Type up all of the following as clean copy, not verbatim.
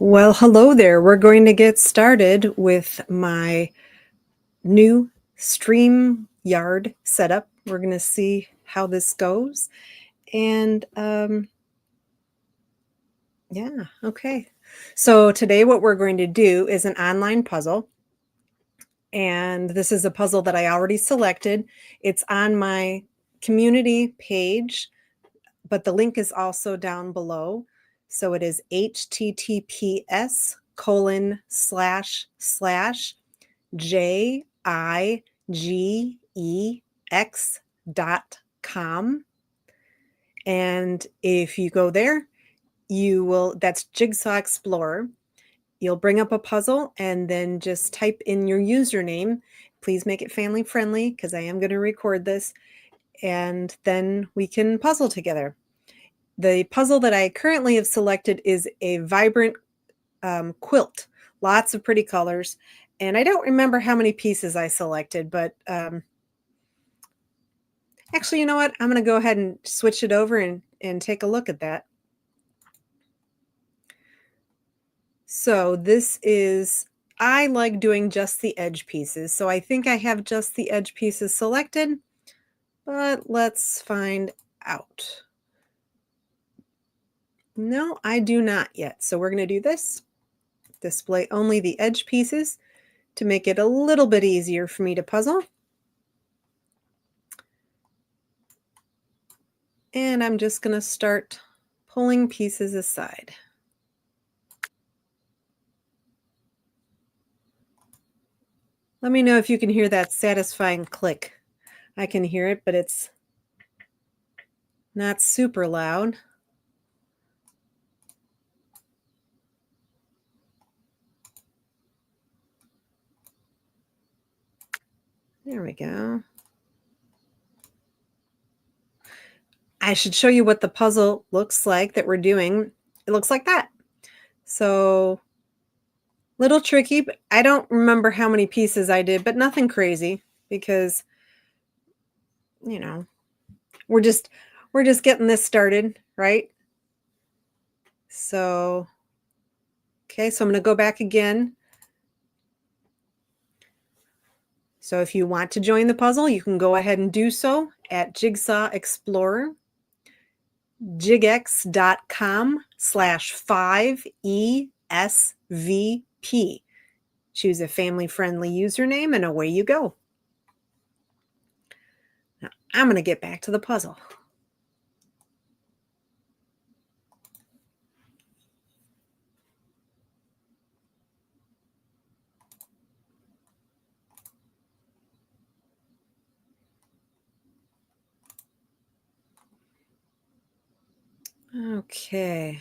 Well, hello there. We're going to get started with my new StreamYard setup. We're going to see how this goes. And yeah, okay. So today what we're going to do is an online puzzle. And this is a puzzle that I already selected. It's on my community page, but the link is also down below. So it is https://jigex.com. And if you go there, that's Jigsaw Explorer. You'll bring up a puzzle and then just type in your username. Please make it family friendly because I am going to record this. And then we can puzzle together. The puzzle that I currently have selected is a vibrant quilt, lots of pretty colors. And I don't remember how many pieces I selected, but actually, you know what? I'm going to go ahead and switch it over and take a look at that. So this is, I like doing just the edge pieces. So I think I have just the edge pieces selected, but let's find out. No, I do not yet. So we're going to do this. Display only the edge pieces to make it a little bit easier for me to puzzle. And I'm just going to start pulling pieces aside. Let me know if you can hear that satisfying click. I can hear it, but it's not super loud. There we go. I should show you what the puzzle looks like that we're doing. It looks like that. So, little tricky, but I don't remember how many pieces I did, but nothing crazy because, you know, we're just getting this started, right? So, okay, so I'm going to go back again. So if you want to join the puzzle, you can go ahead and do so at Jigsaw Explorer, jigex.com/5ESVP. Choose a family-friendly username and away you go. Now, I'm going to get back to the puzzle. Okay.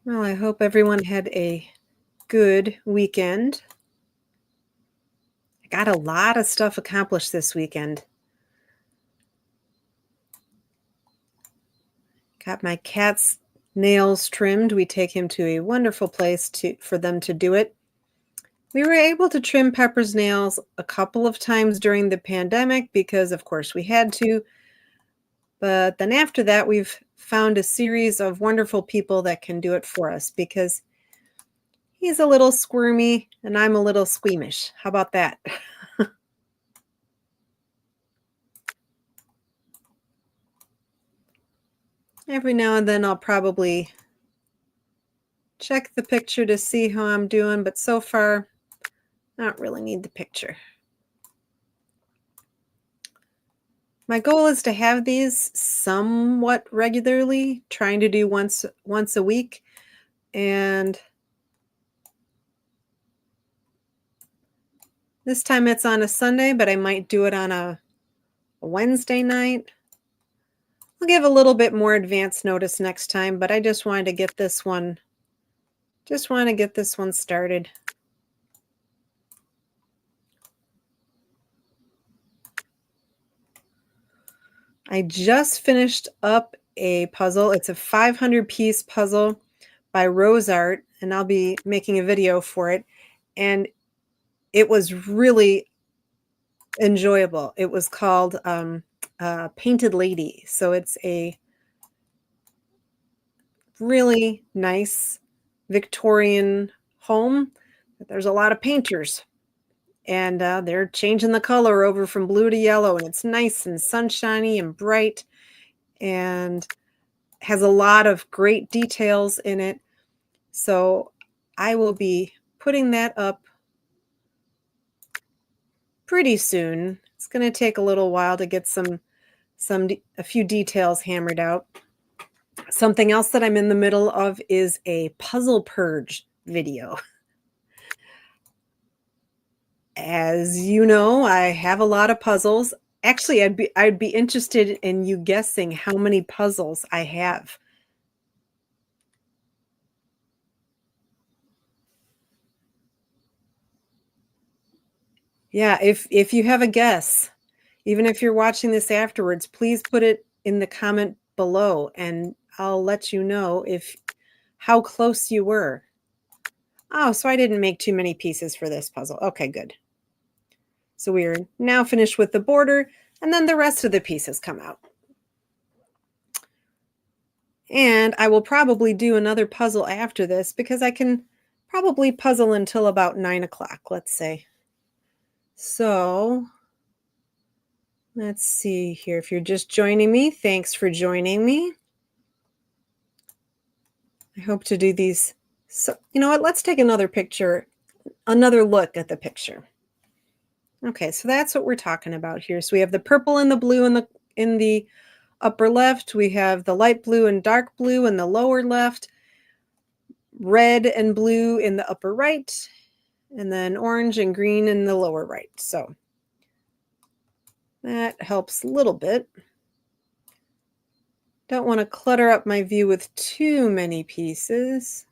Well, I hope everyone had a good weekend. I got a lot of stuff accomplished this weekend. Got my cat's nails trimmed. We take him to a wonderful place for them to do it. We were able to trim Pepper's nails a couple of times during the pandemic because, of course, we had to. But then after that, we've found a series of wonderful people that can do it for us because he's a little squirmy and I'm a little squeamish. How about that? Every now and then I'll probably check the picture to see how I'm doing, but so far, I don't really need the picture. My goal is to have these somewhat regularly, trying to do once a week. And this time it's on a Sunday, but I might do it on a Wednesday night. I'll give a little bit more advance notice next time, but I just wanted to get this one, started. I just finished up a puzzle. It's a 500-piece puzzle by Rose Art, and I'll be making a video for it. And it was really enjoyable. It was called Painted Lady. So it's a really nice Victorian home. There's a lot of painters, and they're changing the color over from blue to yellow, and it's nice and sunshiny and bright and has a lot of great details in it. So I will be putting that up pretty soon. It's going to take a little while to get a few details hammered out. Something else that I'm in the middle of is a puzzle purge video. As you know, I have a lot of puzzles. Actually, I'd be interested in you guessing how many puzzles I have. Yeah, if you have a guess, even if you're watching this afterwards, please put it in the comment below and I'll let you know how close you were. Oh, so I didn't make too many pieces for this puzzle. Okay, good. So we are now finished with the border, and then the rest of the pieces come out. And I will probably do another puzzle after this because I can probably puzzle until about 9 o'clock, let's say. So let's see here. If you're just joining me, thanks for joining me. I hope to do these. So, you know what? Let's take another picture, another look at the picture. Okay, so that's what we're talking about here. So we have the purple and the blue in the upper left. We have the light blue and dark blue in the lower left, red and blue in the upper right, and then orange and green in the lower right. So that helps a little bit. Don't want to clutter up my view with too many pieces.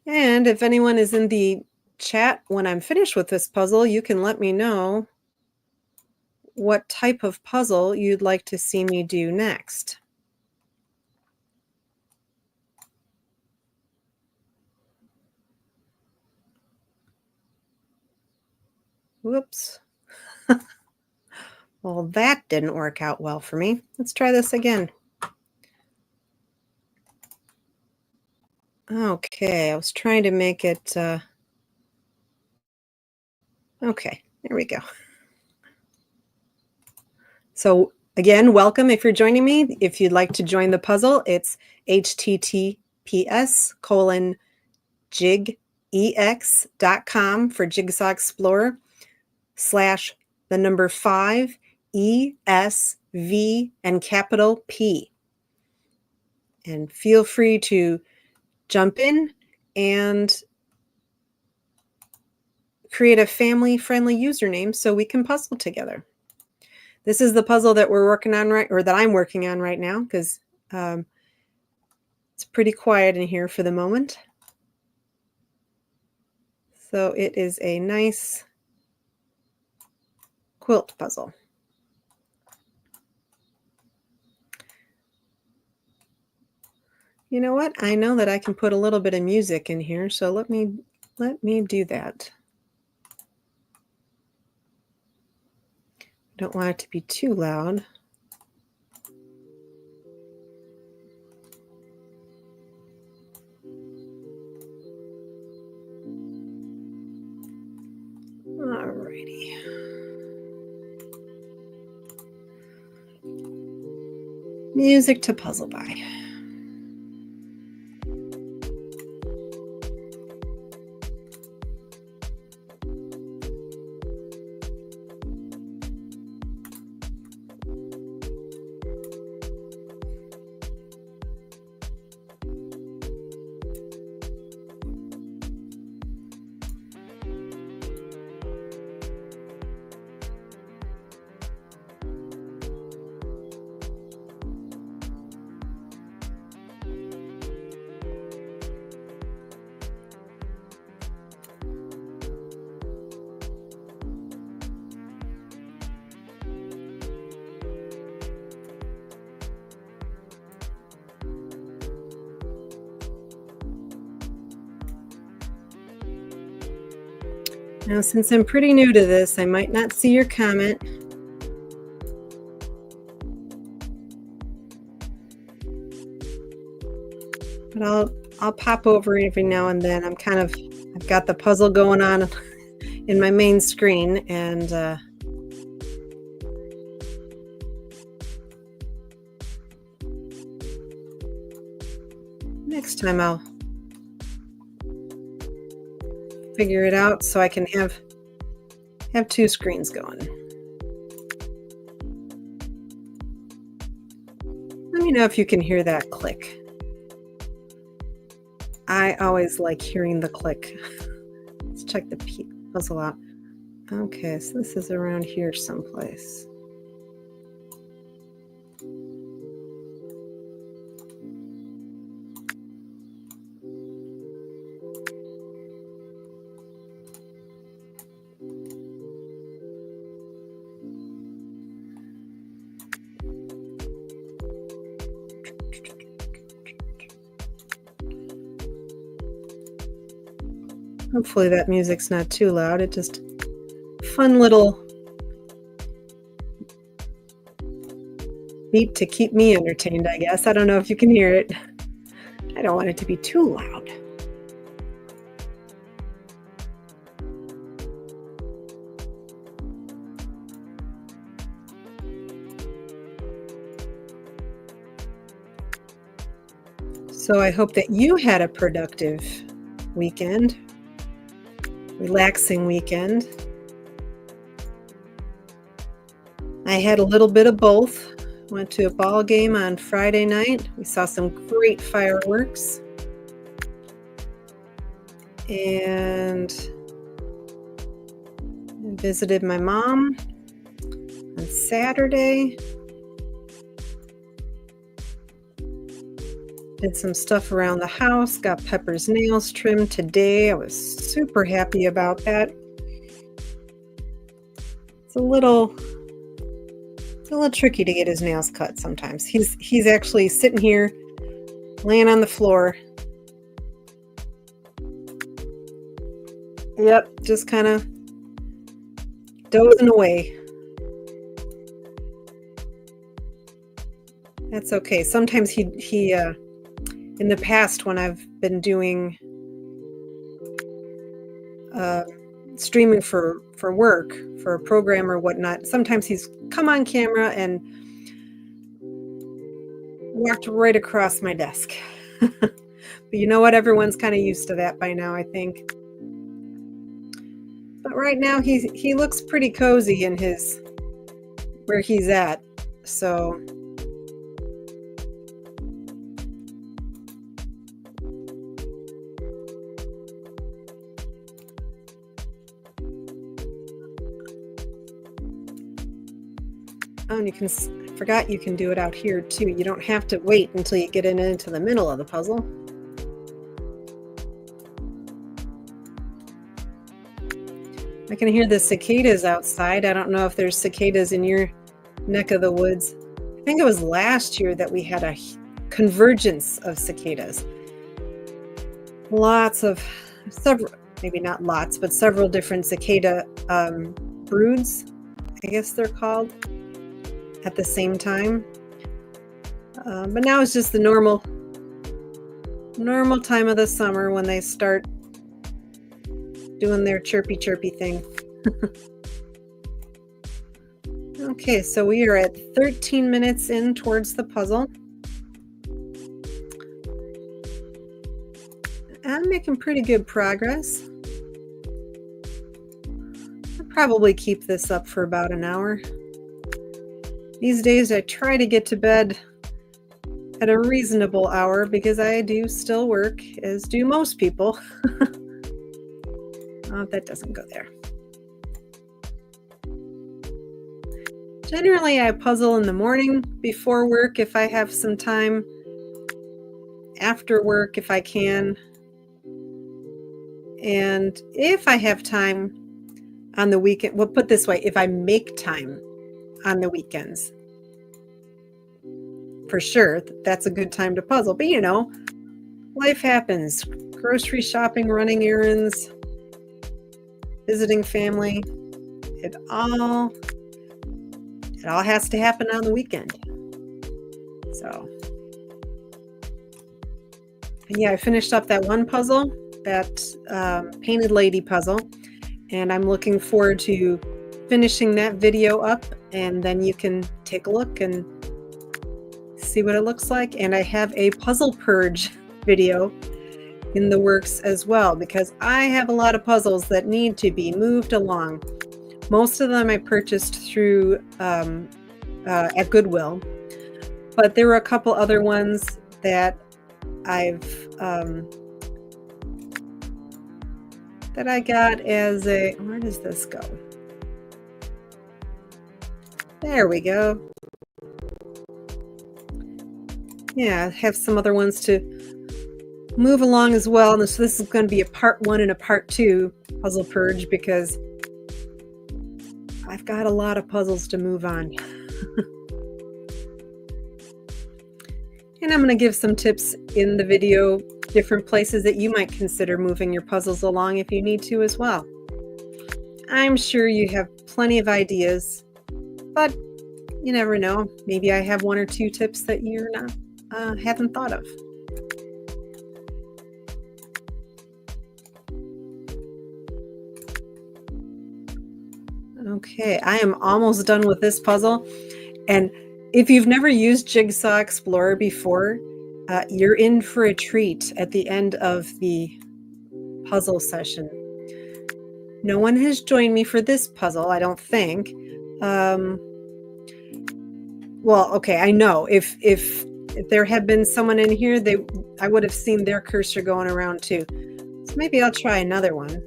And if anyone is in the chat when I'm finished with this puzzle, you can let me know what type of puzzle you'd like to see me do next. Whoops. Well, that didn't work out well for me. Let's try this again. Okay, I was trying to make it, okay, there we go. So again, welcome if you're joining me. If you'd like to join the puzzle, it's https://jigex.com for Jigsaw Explorer /5 ESV and capital P. And feel free to jump in and create a family-friendly username so we can puzzle together. This is the puzzle that we're working on that I'm working on right now because it's pretty quiet in here for the moment. So it is a nice quilt puzzle. You know what? I know that I can put a little bit of music in here, so let me do that. Don't want it to be too loud. Alrighty. Music to puzzle by. Now, since I'm pretty new to this, I might not see your comment. But I'll pop over every now and then. I've got the puzzle going on in my main screen, and next time I'll figure it out so I can have two screens going. Let me know if you can hear that click. I always like hearing the click. Let's check the puzzle out. Okay, so this is around here someplace. Hopefully that music's not too loud. It just fun little beat to keep me entertained, I guess. I don't know if you can hear it. I don't want it to be too loud. So I hope that you had a productive weekend. Relaxing weekend. I had a little bit of both. Went to a ball game on Friday night. We saw some great fireworks. And visited my mom on Saturday. Did some stuff around the house, got Pepper's nails trimmed today. I was super happy about that. It's a little tricky to get his nails cut sometimes. He's actually sitting here, laying on the floor. Yep, just kind of dozing away. That's okay. Sometimes he in the past, when I've been doing streaming for work, for a program or whatnot, sometimes he's come on camera and walked right across my desk. But you know what? Everyone's kind of used to that by now, I think. But right now, he looks pretty cozy in where he's at. So oh, and I forgot you can do it out here too. You don't have to wait until you get into the middle of the puzzle. I can hear the cicadas outside. I don't know if there's cicadas in your neck of the woods. I think it was last year that we had a convergence of cicadas. Maybe not lots, but several different cicada broods, I guess they're called, at the same time. But now it's just the normal time of the summer when they start doing their chirpy thing. Okay, so we are at 13 minutes in towards the puzzle. I'm making pretty good progress. I'll probably keep this up for about an hour. These days I try to get to bed at a reasonable hour because I do still work, as do most people. Oh, that doesn't go there. Generally, I puzzle in the morning before work if I have some time, after work if I can, and if I have time on the weekend, well, put this way, if I make time on the weekends, for sure, that's a good time to puzzle. But life happens. Grocery shopping, running errands, visiting family. It all has to happen on the weekend. So, and yeah, I finished up that one puzzle, that painted lady puzzle, and I'm looking forward to finishing that video up, and then you can take a look and see what it looks like. And I have a puzzle purge video in the works as well, because I have a lot of puzzles that need to be moved along. Most of them I purchased through at Goodwill, but there were a couple other ones that that I got as a, where does this go? There we go. Yeah, I have some other ones to move along as well. And so this is going to be a part 1 and a part 2 puzzle purge, because I've got a lot of puzzles to move on. And I'm going to give some tips in the video, different places that you might consider moving your puzzles along if you need to as well. I'm sure you have plenty of ideas, but you never know. Maybe I have 1 or 2 tips that you're not haven't thought of. Okay, I am almost done with this puzzle. And if you've never used Jigsaw Explorer before, you're in for a treat at the end of the puzzle session. No one has joined me for this puzzle, I don't think. Well, okay, I know. If there had been someone in here, I would have seen their cursor going around too. So maybe I'll try another one.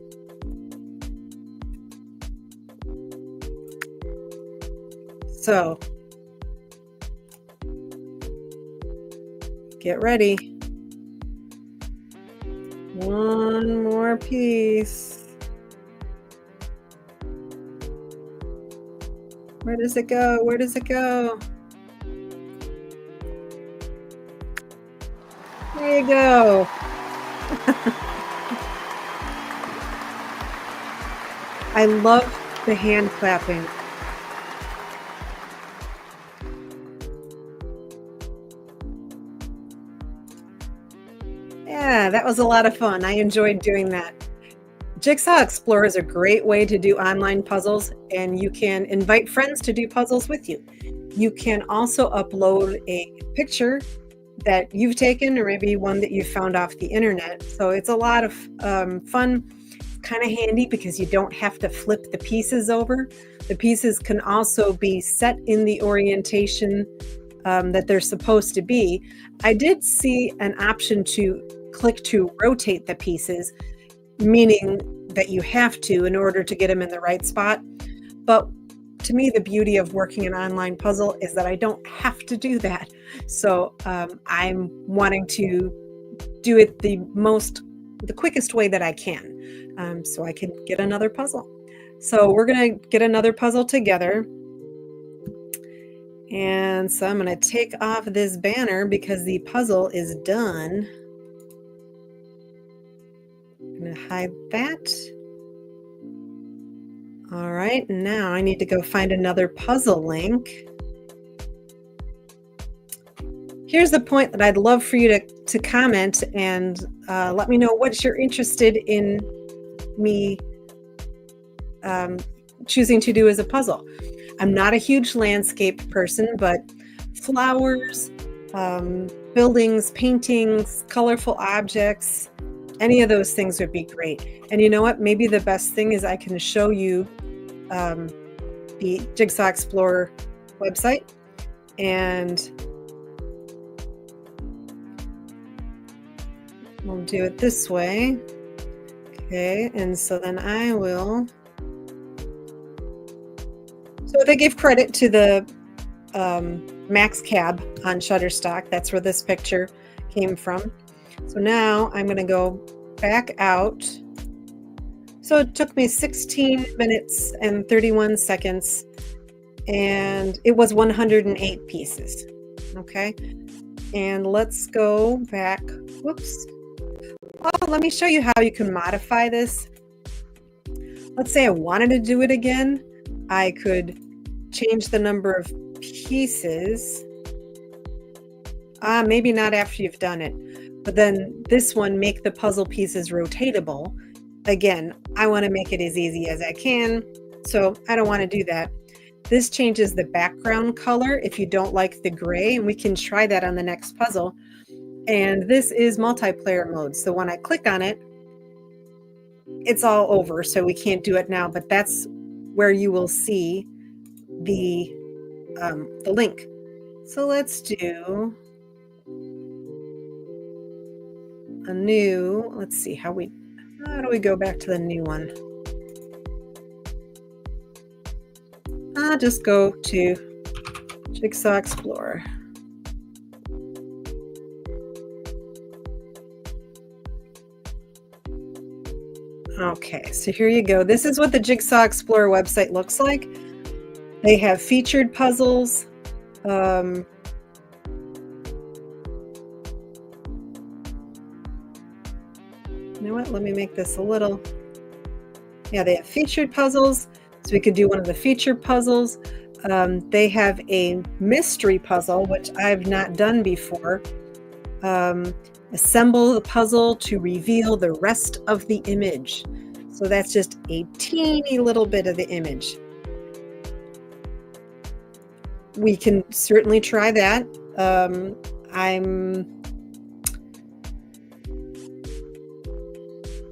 So, get ready. One more piece. Where does it go? Where does it go? There you go. I love the hand clapping. Yeah, that was a lot of fun. I enjoyed doing that. Jigsaw Explorer is a great way to do online puzzles, and you can invite friends to do puzzles with you. You can also upload a picture that you've taken, or maybe one that you found off the internet. So it's a lot of fun, kind of handy because you don't have to flip the pieces over. The pieces can also be set in the orientation that they're supposed to be. I did see an option to click to rotate the pieces, meaning that you have to in order to get them in the right spot. But to me, the beauty of working an online puzzle is that I don't have to do that. So I'm wanting to do it the quickest way that I can, so I can get another puzzle. So we're going to get another puzzle together. And so I'm going to take off this banner because the puzzle is done. I'm going to hide that. All right, now I need to go find another puzzle link. Here's the point that I'd love for you to comment and let me know what you're interested in me choosing to do as a puzzle. I'm not a huge landscape person, but flowers, buildings, paintings, colorful objects, any of those things would be great. And you know what? Maybe the best thing is I can show you the Jigsaw Explorer website, and we'll do it this way. Okay, and so then I will. So they give credit to the Max Cab on Shutterstock. That's where this picture came from. So now I'm going to go back out. So it took me 16 minutes and 31 seconds, and it was 108 pieces. Okay, and let's go back. Whoops. Oh, let me show you how you can modify this. let's say I wanted to do it again, I could change the number of pieces. Maybe not after you've done it. But then this one, make the puzzle pieces rotatable. Again, I want to make it as easy as I can, so I don't want to do that. This changes the background color if you don't like the gray, and we can try that on the next puzzle. And this is multiplayer mode, so when I click on it, it's all over, so we can't do it now, but that's where you will see the link. So let's do a new, let's see how do we go back to the new one? I'll just go to Jigsaw Explorer. Okay, so here you go. This is what the Jigsaw Explorer website looks like. They have featured puzzles. You know what? Let me make this a little. Yeah, they have featured puzzles. So we could do one of the featured puzzles. They have a mystery puzzle, which I've not done before. Assemble the puzzle to reveal the rest of the image. So that's just a teeny little bit of the image. We can certainly try that.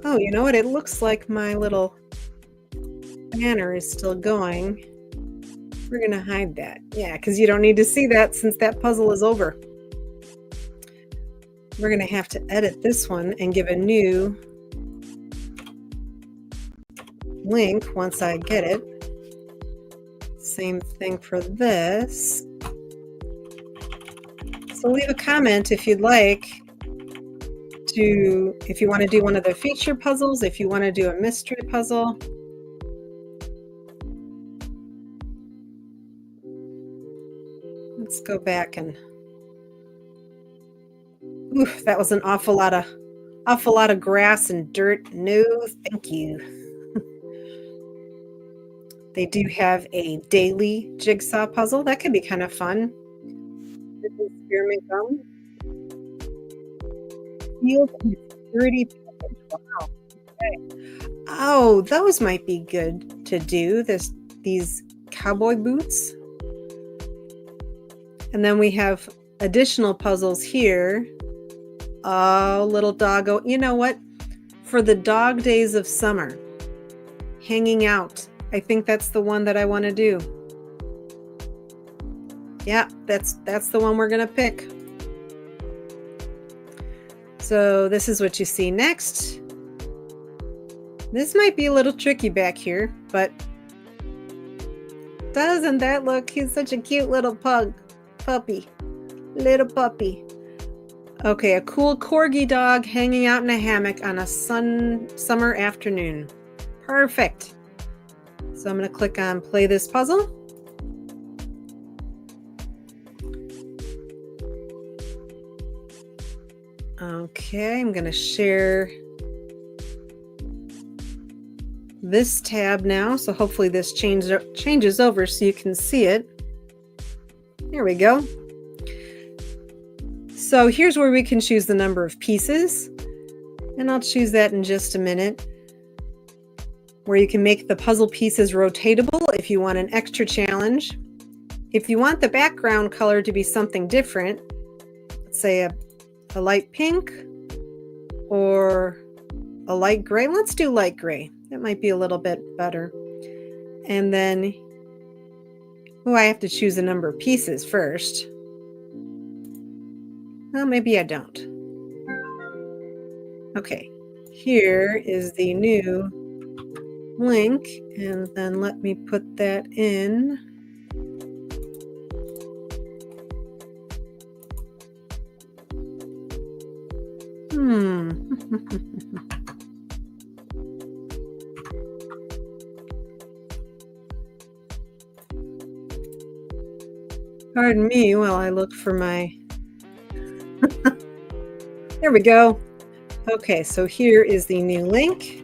Oh, you know what? It looks like my little banner is still going. We're going to hide that. Yeah, because you don't need to see that since that puzzle is over. We're going to have to edit this one and give a new link once I get it. Same thing for this. So leave a comment if you'd like to, if you want to do one of the feature puzzles, if you want to do a mystery puzzle. Let's go back and, oof, that was an awful lot of grass and dirt. No, thank you. They do have a daily jigsaw puzzle. That could be kind of fun. Spearmint gum. Sealed and security package. Wow. Okay. Oh, those might be good to do. These cowboy boots. And then we have additional puzzles here. Oh, little doggo. You know what? For the dog days of summer, hanging out. I think that's the one that I want to do. Yeah, that's the one we're going to pick. So this is what you see next. This might be a little tricky back here, but doesn't that look? He's such a cute little puppy. Little puppy. Okay, a cool corgi dog hanging out in a hammock on a summer afternoon. Perfect. So I'm going to click on play this puzzle. Okay, I'm going to share this tab now. So hopefully this changes over so you can see it. Here we go. So here's where we can choose the number of pieces. And I'll choose that in just a minute. Where you can make the puzzle pieces rotatable if you want an extra challenge. If you want the background color to be something different, let's say a light pink or a light gray. Let's do light gray. That might be a little bit better. And then, I have to choose a number of pieces first. Well, maybe I don't. Okay, here is the new link, and then let me put that in. Pardon me while I look for my... There we go. Okay, so here is the new link.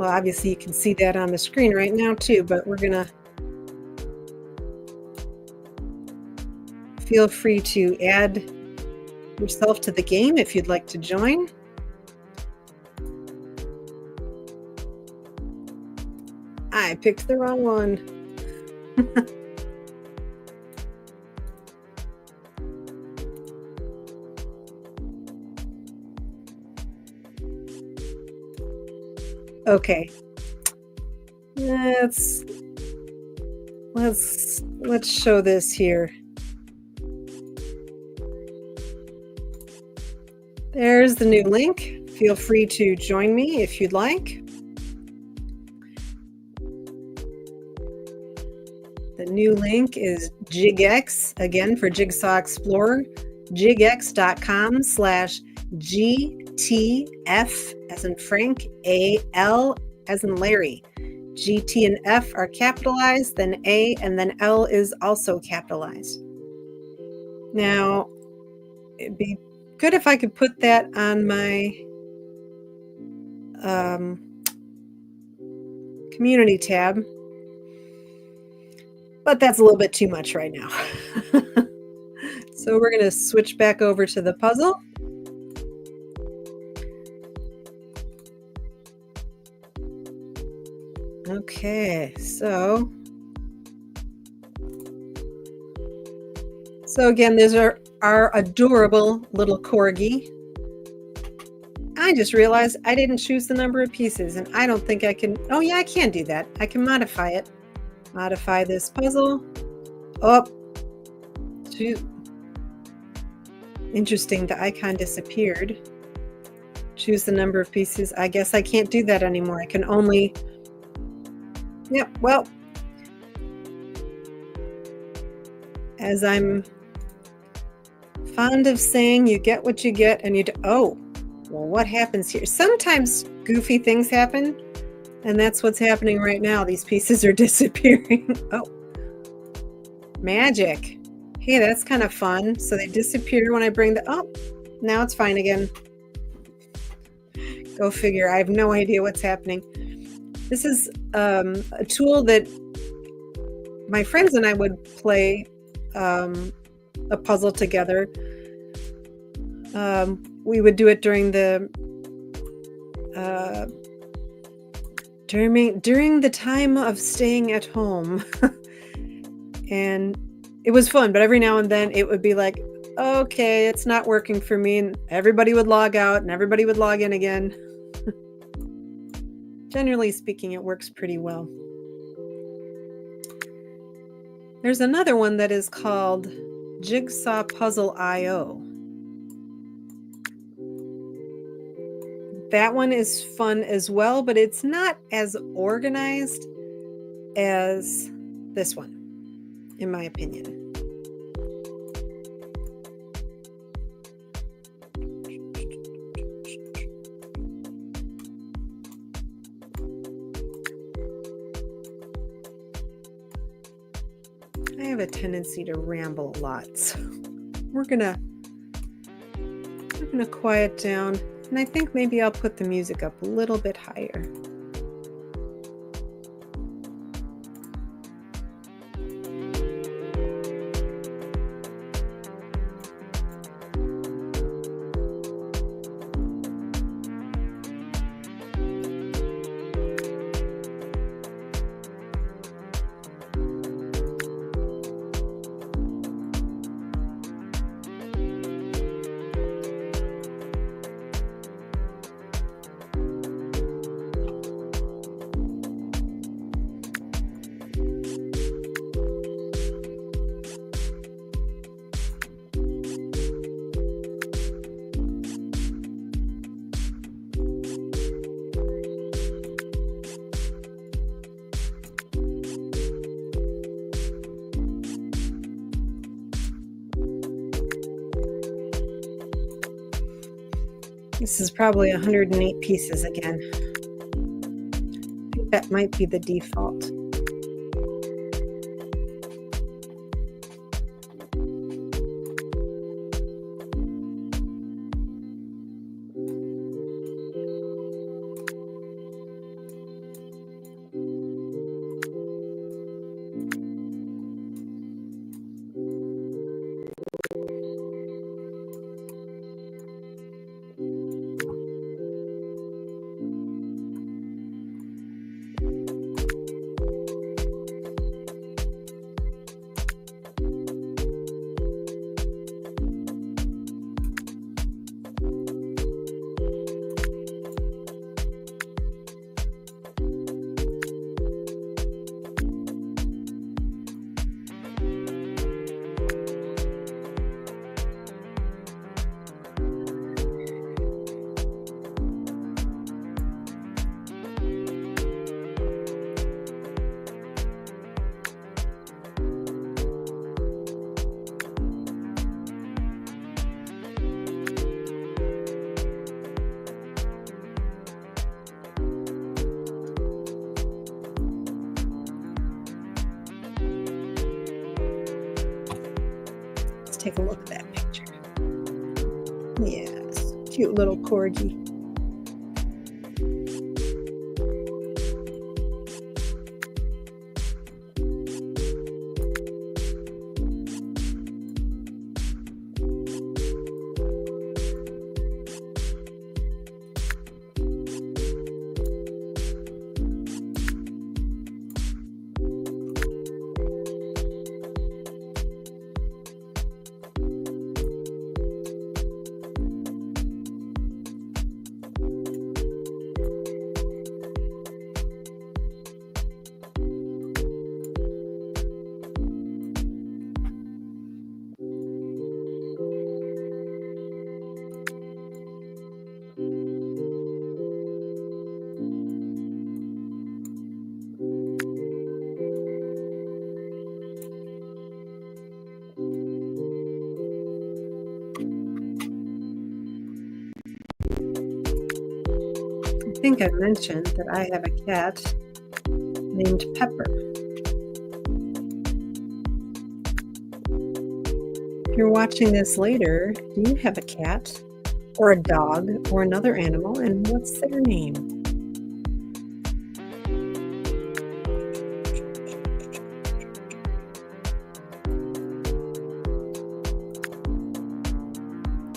Well, obviously you can see that on the screen right now too, but we're gonna feel free to add yourself to the game if you'd like to join. I picked the wrong one. Okay. Let's show this here. There's the new link. Feel free to join me if you'd like. The new link is JigX, again for Jigsaw Explorer, jigx.com/GTF as in Frank, AL as in Larry. GT and F are capitalized, then A, and then L is also capitalized. Now, it'd be good if I could put that on my community tab, but that's a little bit too much right now. So we're going to switch back over to the puzzle. Okay, so again, these are our adorable little corgi. I just realized I didn't choose the number of pieces, and I don't think I can. Oh yeah, I can do that. I can modify it. Modify this puzzle. Oh, shoot. Interesting, the icon disappeared. Choose the number of pieces. I guess I can't do that anymore. I can only... Yep, well, as I'm fond of saying, you get what you get, and you do... Oh, well, what happens here? Sometimes goofy things happen, and that's what's happening right now. These pieces are disappearing. Oh, magic. Hey, that's kind of fun. So they disappear when I bring the... Oh, now it's fine again. Go figure. I have no idea what's happening. This is a tool that my friends and I would play a puzzle together. We would do it during the during the time of staying at home. And it was fun, but every now and then it would be like, okay, it's not working for me, and everybody would log out and everybody would log in again. Generally speaking, it works pretty well. There's another one that is called Jigsaw Puzzle IO. That one is fun as well, but it's not as organized as this one, in my opinion. I have a tendency to ramble a lot, so we're gonna quiet down, and I think maybe I'll put the music up a little bit higher. This is probably 108 pieces again. I think that might be the default. take a look at that picture. Yes, cute little corgi. I think I mentioned that I have a cat named Pepper. If you're watching this later, do you have a cat or a dog or another animal, and what's their name?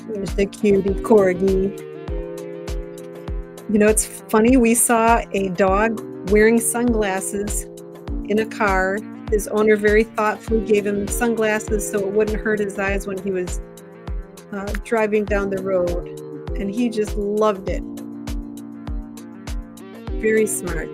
There's the cutie corgi. You know, it's funny, we saw a dog wearing sunglasses in a car. His owner very thoughtfully gave him sunglasses so it wouldn't hurt his eyes when he was driving down the road. And he just loved it. Very smart.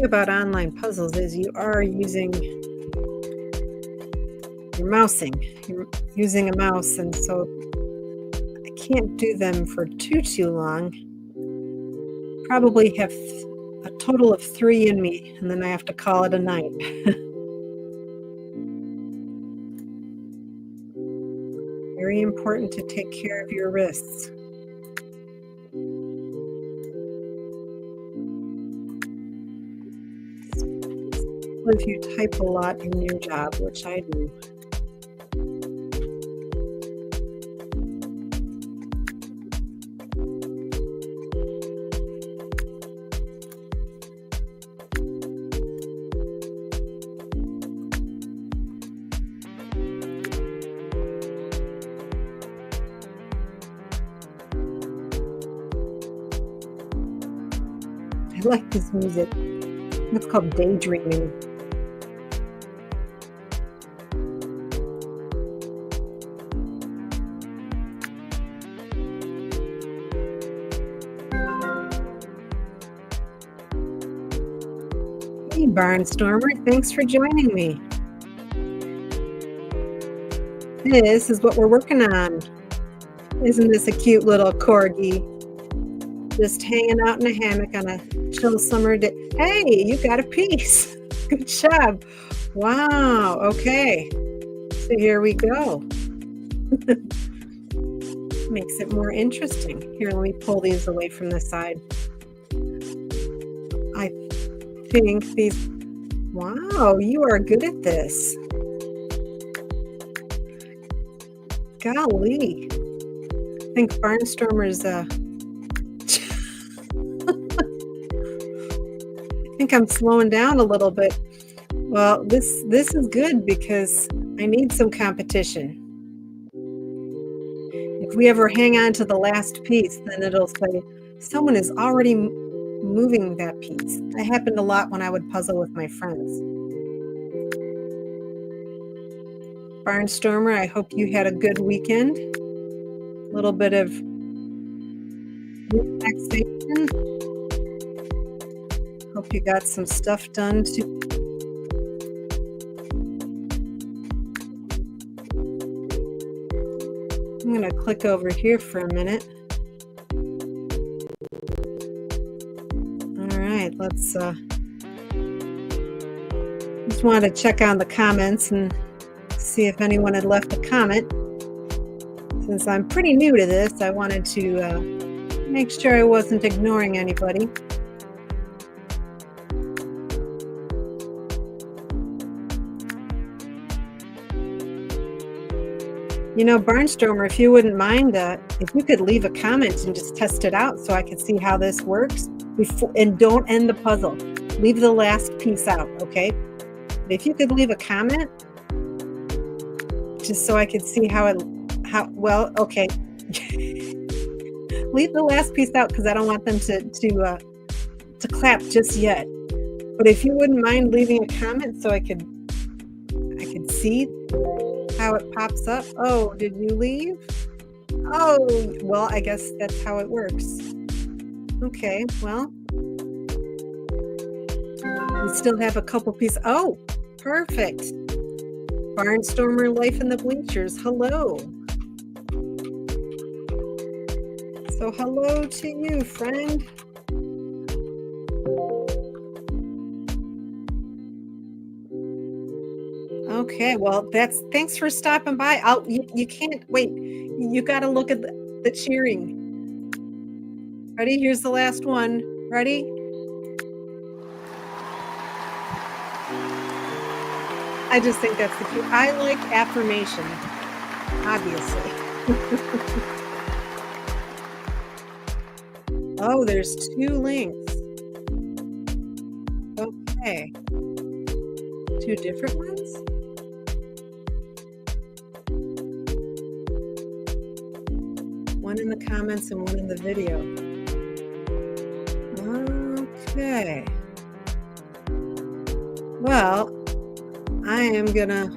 About online puzzles is you are using you're mousing. You're using a mouse, and so I can't do them for too long. Probably have a total of 3 in me, and then I have to call it a night. Very important to take care of your wrists. If you type a lot in your job, which I do. I like this music. It's called daydreaming. Hey, Barnstormer, thanks for joining me. This is what we're working on. Isn't this a cute little corgi? Just hanging out in a hammock on a chill summer day. Hey, you got a piece. Good job. Wow, okay. So here we go. Makes it more interesting. Here, let me pull these away from the side. I think these, wow, you are good at this. Golly. I think Barnstormer's, I think I'm slowing down a little bit. Well, this is good because I need some competition. If we ever hang on to the last piece, then it'll say, someone is already moving that piece. That happened a lot when I would puzzle with my friends. Barnstormer, I hope you had a good weekend. A little bit of relaxation. Hope you got some stuff done too. going to click over here for a minute. All right, let's just wanted to check on the comments and see if anyone had left a comment. Since I'm pretty new to this, I wanted to make sure I wasn't ignoring anybody. You know, Barnstormer, if you wouldn't mind, if you could leave a comment and just test it out so I could see how this works before, and don't end the puzzle. Leave the last piece out, okay? But if you could leave a comment, just so I could see well, okay. Leave the last piece out because I don't want them to clap just yet. But if you wouldn't mind leaving a comment so I could see how it pops up. Oh, did you leave? Oh, well, I guess that's how it works. Okay, well, we still have a couple pieces. Oh, perfect. Barnstormer Life in the Bleachers. Hello. So hello to you, friend. Okay, well, thanks for stopping by. You can't wait. You got to look at the cheering. Ready? Here's the last one. Ready? I just think that's the cute. I like affirmation, obviously. Oh, there's 2 links. Okay. 2 different ones? One in the comments and one in the video. Okay. Well, I am gonna...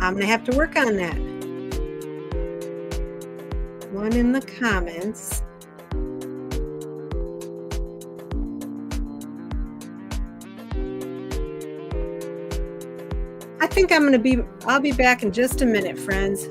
I'm gonna have to work on that. One in the comments. I think I'll be back in just a minute, friends.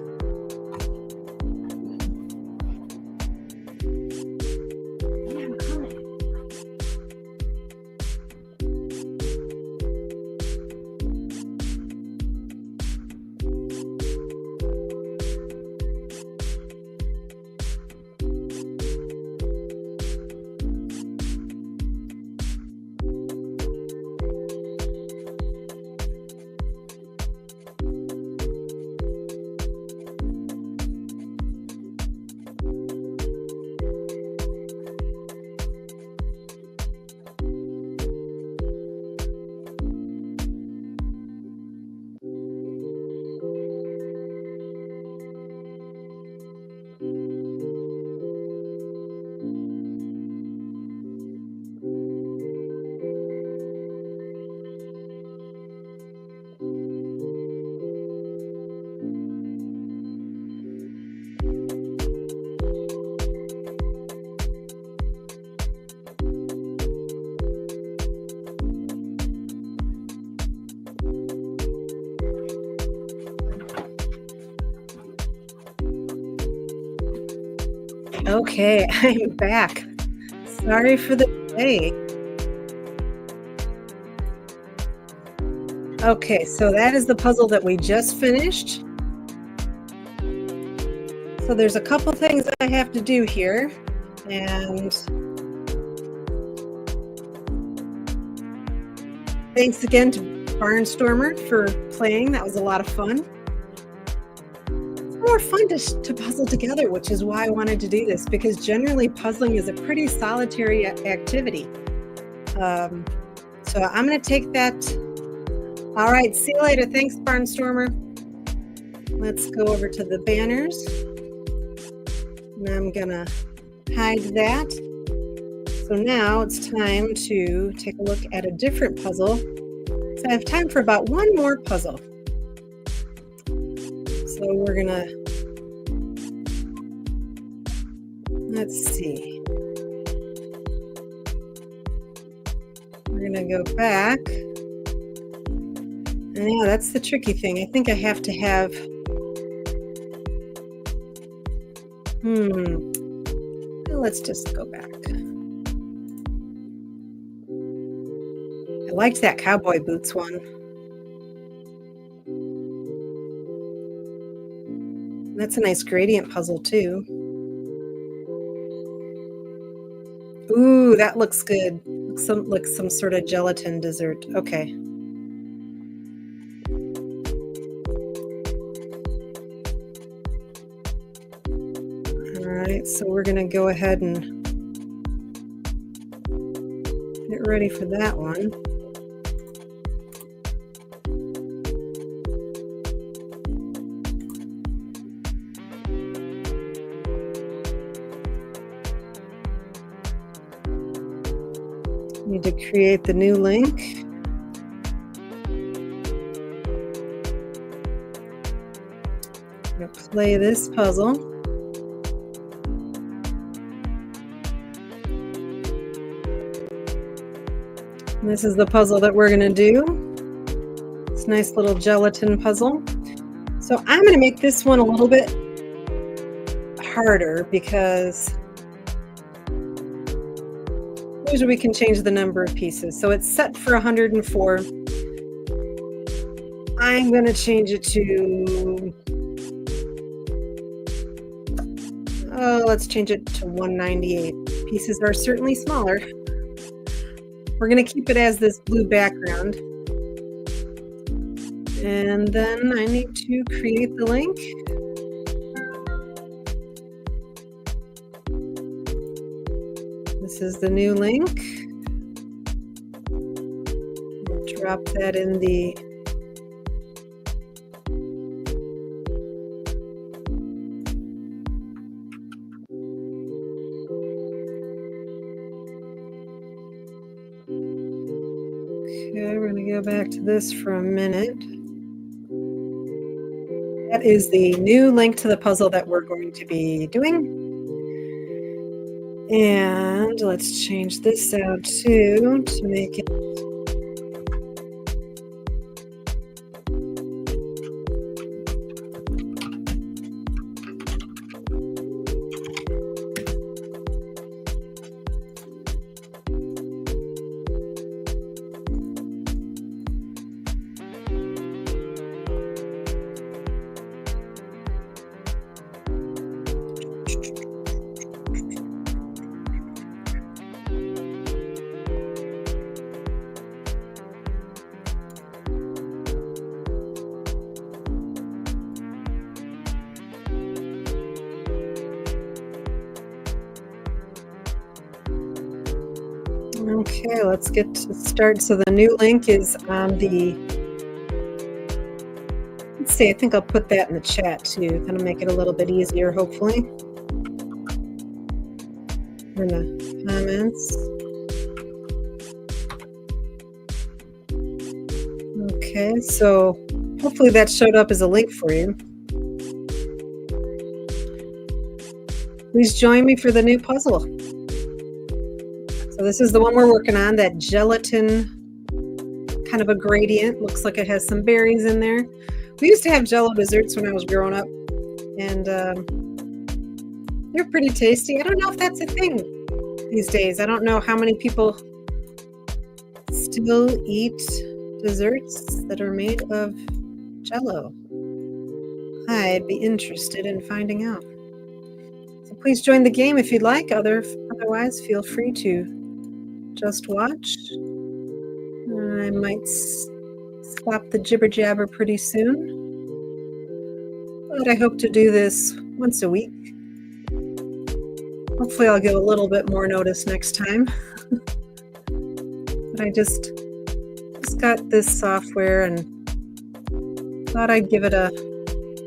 Okay, I'm back. Sorry for the delay. Okay, so that is the puzzle that we just finished. So there's a couple things I have to do here, and thanks again to Barnstormer for playing. That was a lot of fun. More fun to puzzle together, which is why I wanted to do this, because generally puzzling is a pretty solitary activity. So I'm going to take that. All right, see you later. Thanks, Barnstormer. Let's go over to the banners. And I'm going to hide that. So now it's time to take a look at a different puzzle. So I have time for about one more puzzle. So we're gonna, let's see. We're going to go back. And yeah, that's the tricky thing. I think I have to have... Well, let's just go back. I liked that cowboy boots one. That's a nice gradient puzzle too. Ooh, that looks good. Looks like some sort of gelatin dessert. Okay. All right, so we're going to go ahead and get ready for that one. Need to create the new link. I'm going to play this puzzle. And this is the puzzle that we're going to do. It's a nice little gelatin puzzle. So I'm going to make this one a little bit harder because usually we can change the number of pieces. So it's set for 104. I'm going to change it to, let's change it to 198. Pieces are certainly smaller. We're going to keep it as this blue background. And then I need to create the link. This is the new link. Drop that in the Okay, we're going to go back to this for a minute. That is the new link to the puzzle that we're going to be doing. And let's change this out too to make it Okay, let's get to start. So the new link is on the, let's see, I think I'll put that in the chat too. That'll make it a little bit easier, hopefully. In the comments. Okay, so hopefully that showed up as a link for you. Please join me for the new puzzle. So this is the one we're working on, that gelatin kind of a gradient. Looks like it has some berries in there. We used to have Jell-O desserts when I was growing up, and they're pretty tasty. I don't know if that's a thing these days. I don't know how many people still eat desserts that are made of Jell-O. I'd be interested in finding out. So please join the game if you'd like. Otherwise, feel free to just watch. I might stop the jibber jabber pretty soon, but I hope to do this once a week. Hopefully I'll give a little bit more notice next time. But I just got this software and thought I'd give it a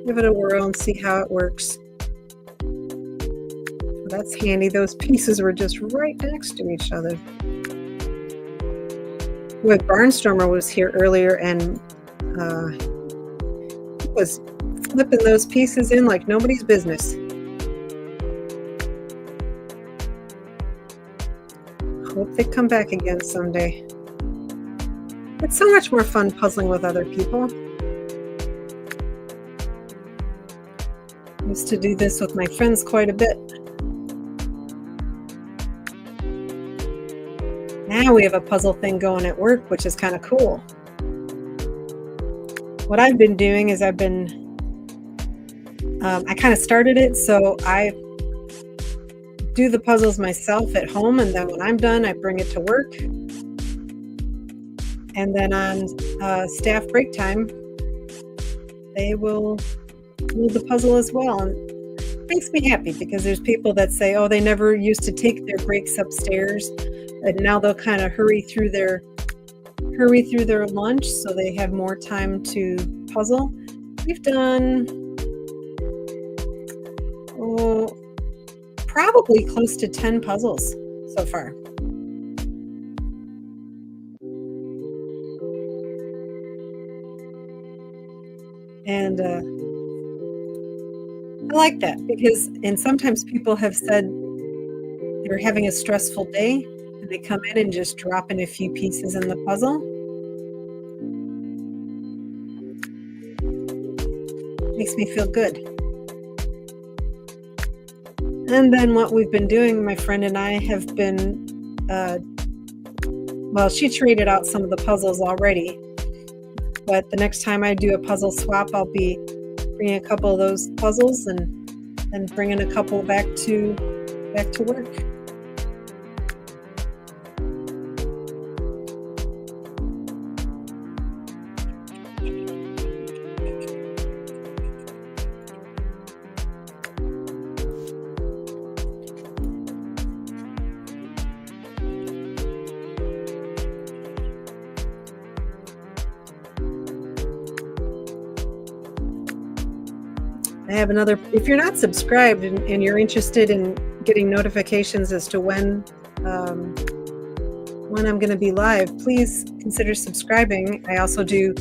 whirl and see how it works. So that's handy. Those pieces were just right next to each other. Barnstormer was here earlier and he was flipping those pieces in like nobody's business. Hope they come back again someday. It's so much more fun puzzling with other people. I used to do this with my friends quite a bit. Now we have a puzzle thing going at work, which is kind of cool. What I've been doing is I kind of started it, so I do the puzzles myself at home, and then when I'm done, I bring it to work. And then on staff break time, they will do the puzzle as well. And it makes me happy because there's people that say, oh, they never used to take their breaks upstairs, and now they'll kind of hurry through their lunch so they have more time to puzzle. We've done probably close to 10 puzzles so far. And I like that because, and sometimes people have said they're having a stressful day and they come in and just drop in a few pieces in the puzzle. Makes me feel good. And then what we've been doing, my friend and I have been, well, she traded out some of the puzzles already, but the next time I do a puzzle swap, I'll be bringing a couple of those puzzles and bringing a couple back to work. I have another, if you're not subscribed and you're interested in getting notifications as to when I'm going to be live, please consider subscribing. I also do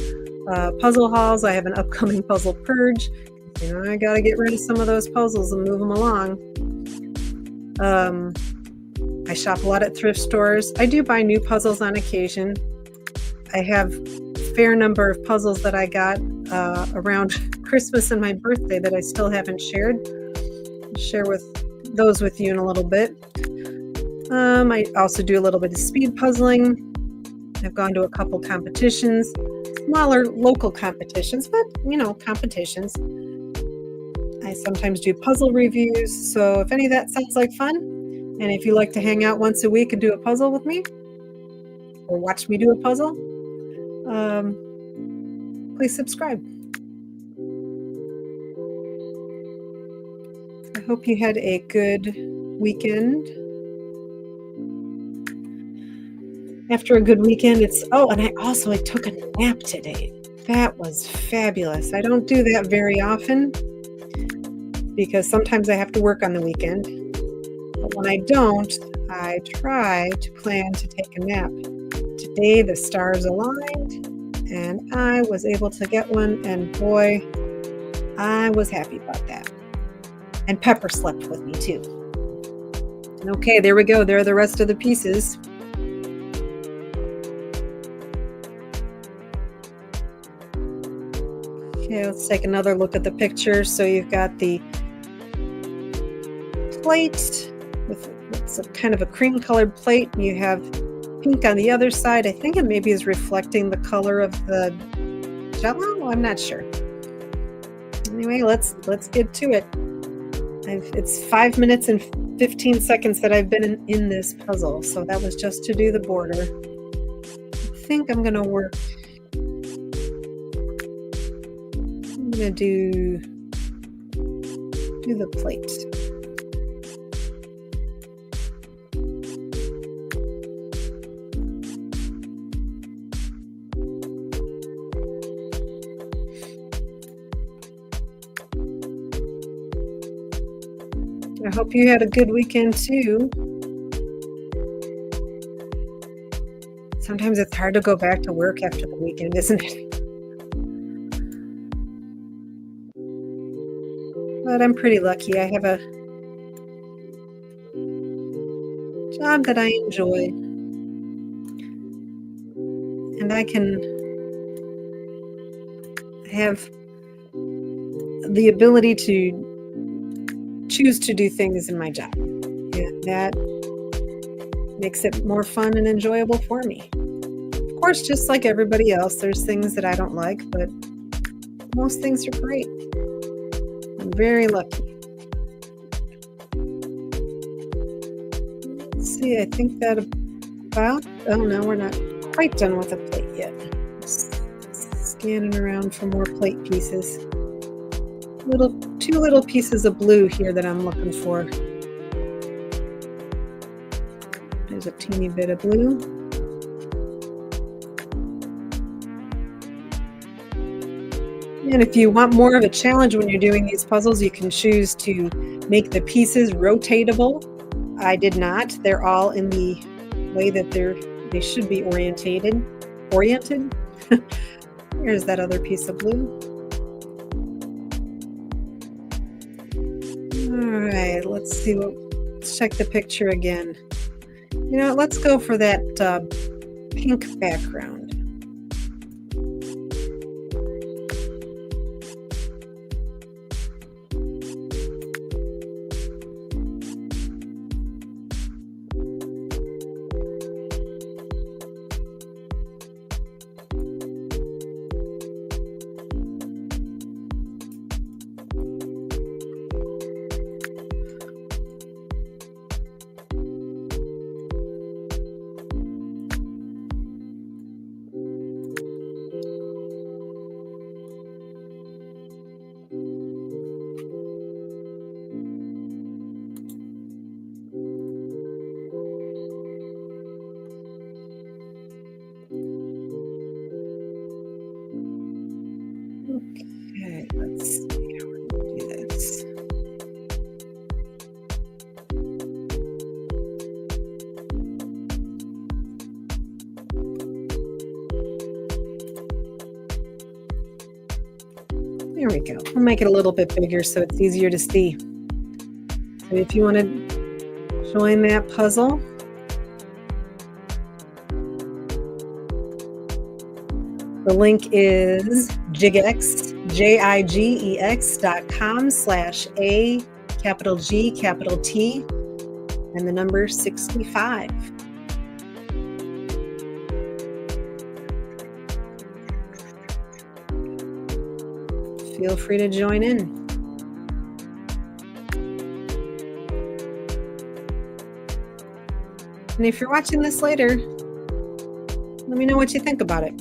puzzle hauls. I have an upcoming puzzle purge. I got to get rid of some of those puzzles and move them along. I shop a lot at thrift stores. I do buy new puzzles on occasion. I have a fair number of puzzles that I got around Christmas and my birthday that I still haven't shared. I'll share those with you in a little bit. I also do a little bit of speed puzzling. I've gone to a couple competitions, smaller local competitions, but competitions. I sometimes do puzzle reviews, so if any of that sounds like fun, and if you like to hang out once a week and do a puzzle with me, or watch me do a puzzle, please subscribe. I hope you had a good weekend. After a good weekend, and I took a nap today. That was fabulous. I don't do that very often because sometimes I have to work on the weekend. But when I don't, I try to plan to take a nap. Today, the stars aligned and I was able to get one, and boy, I was happy about that. And Pepper slept with me too. Okay, there we go. There are the rest of the pieces. Okay, let's take another look at the picture. So you've got the plate it's a kind of a cream colored plate, and you have pink on the other side. I think it maybe is reflecting the color of the Jell-O. I'm not sure. Anyway, let's get to it. It's 5 minutes and 15 seconds that I've been in this puzzle, so that was just to do the border. I think I'm going to work. I'm going to do the plate. I hope you had a good weekend too. Sometimes it's hard to go back to work after the weekend, isn't it? But I'm pretty lucky. I have a job that I enjoy. And and I can have the ability to choose to do things in my job. And that makes it more fun and enjoyable for me. Of course, just like everybody else, there's things that I don't like, but most things are great. I'm very lucky. Let's see, I think that about, oh no, we're not quite done with the plate yet. Just scanning around for more plate pieces. Two little pieces of blue here that I'm looking for. There's a teeny bit of blue. And if you want more of a challenge when you're doing these puzzles, you can choose to make the pieces rotatable. I did not. They're all in the way that they should be oriented. Here's that other piece of blue. All right, let's check the picture again. You know, let's go for that pink background. Okay, let's see how we're going to do this. There we go. We'll make it a little bit bigger so it's easier to see. So if you want to join that puzzle, the link is jigex.com/A_G_T and the number 65. Feel free to join in. And if you're watching this later, let me know what you think about it.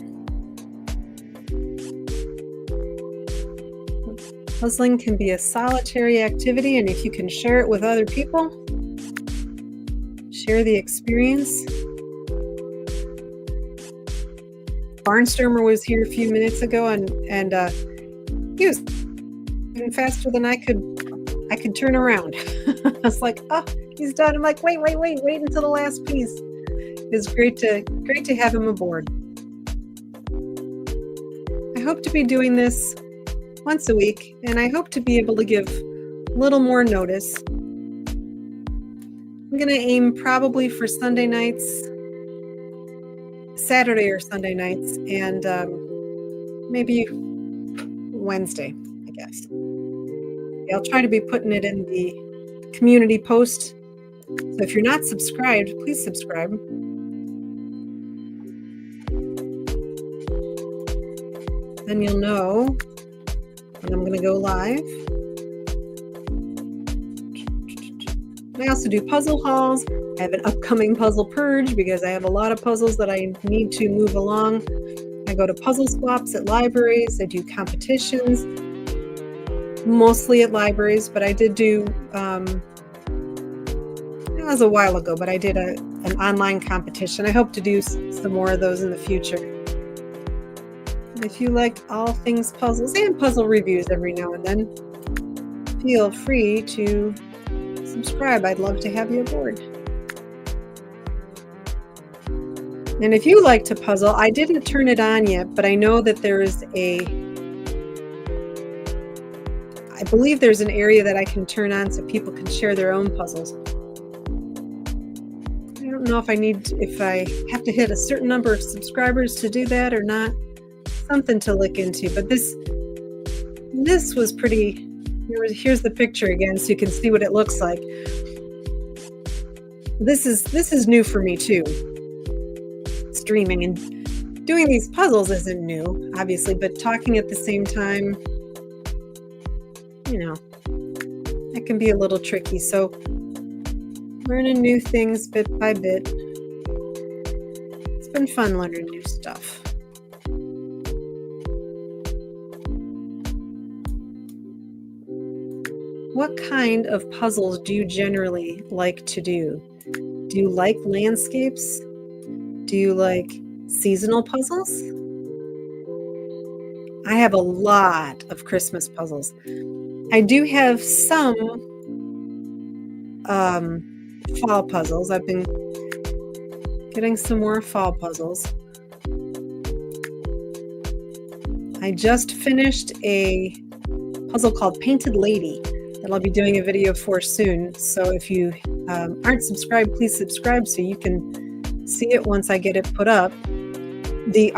Puzzling can be a solitary activity, and if you can share it with other people, share the experience. Barnstormer was here a few minutes ago, and he was even faster than I could turn around. I was like, oh, he's done. I'm like, wait until the last piece. It's great to have him aboard. I hope to be doing this once a week, and I hope to be able to give a little more notice. I'm going to aim probably for Sunday nights, Saturday or Sunday nights, and maybe Wednesday, I guess. I'll try to be putting it in the community post. So if you're not subscribed, please subscribe. Then you'll know when I'm going to go live. I also do puzzle hauls. I have an upcoming puzzle purge because I have a lot of puzzles that I need to move along. I go to puzzle swaps at libraries. I do competitions, mostly at libraries, but I did do, it was a while ago, but I did an online competition. I hope to do some more of those in the future. If you like all things puzzles and puzzle reviews every now and then, feel free to subscribe. I'd love to have you aboard. And if you like to puzzle, I didn't turn it on yet, but I know that there is I believe there's an area that I can turn on so people can share their own puzzles. I don't know if I have to hit a certain number of subscribers to do that or not. Something to look into. But this was pretty. Here's the picture again, so you can see what it looks like. This is new for me too. Streaming and doing these puzzles isn't new, obviously, but talking at the same time, that can be a little tricky. So learning new things bit by bit. It's been fun learning new stuff. What kind of puzzles do you generally like to do? Do you like landscapes? Do you like seasonal puzzles? I have a lot of Christmas puzzles. I do have some fall puzzles. I've been getting some more fall puzzles. I just finished a puzzle called Painted Lady that I'll be doing a video for soon. So if you aren't subscribed, please subscribe so you can see it once I get it put up. The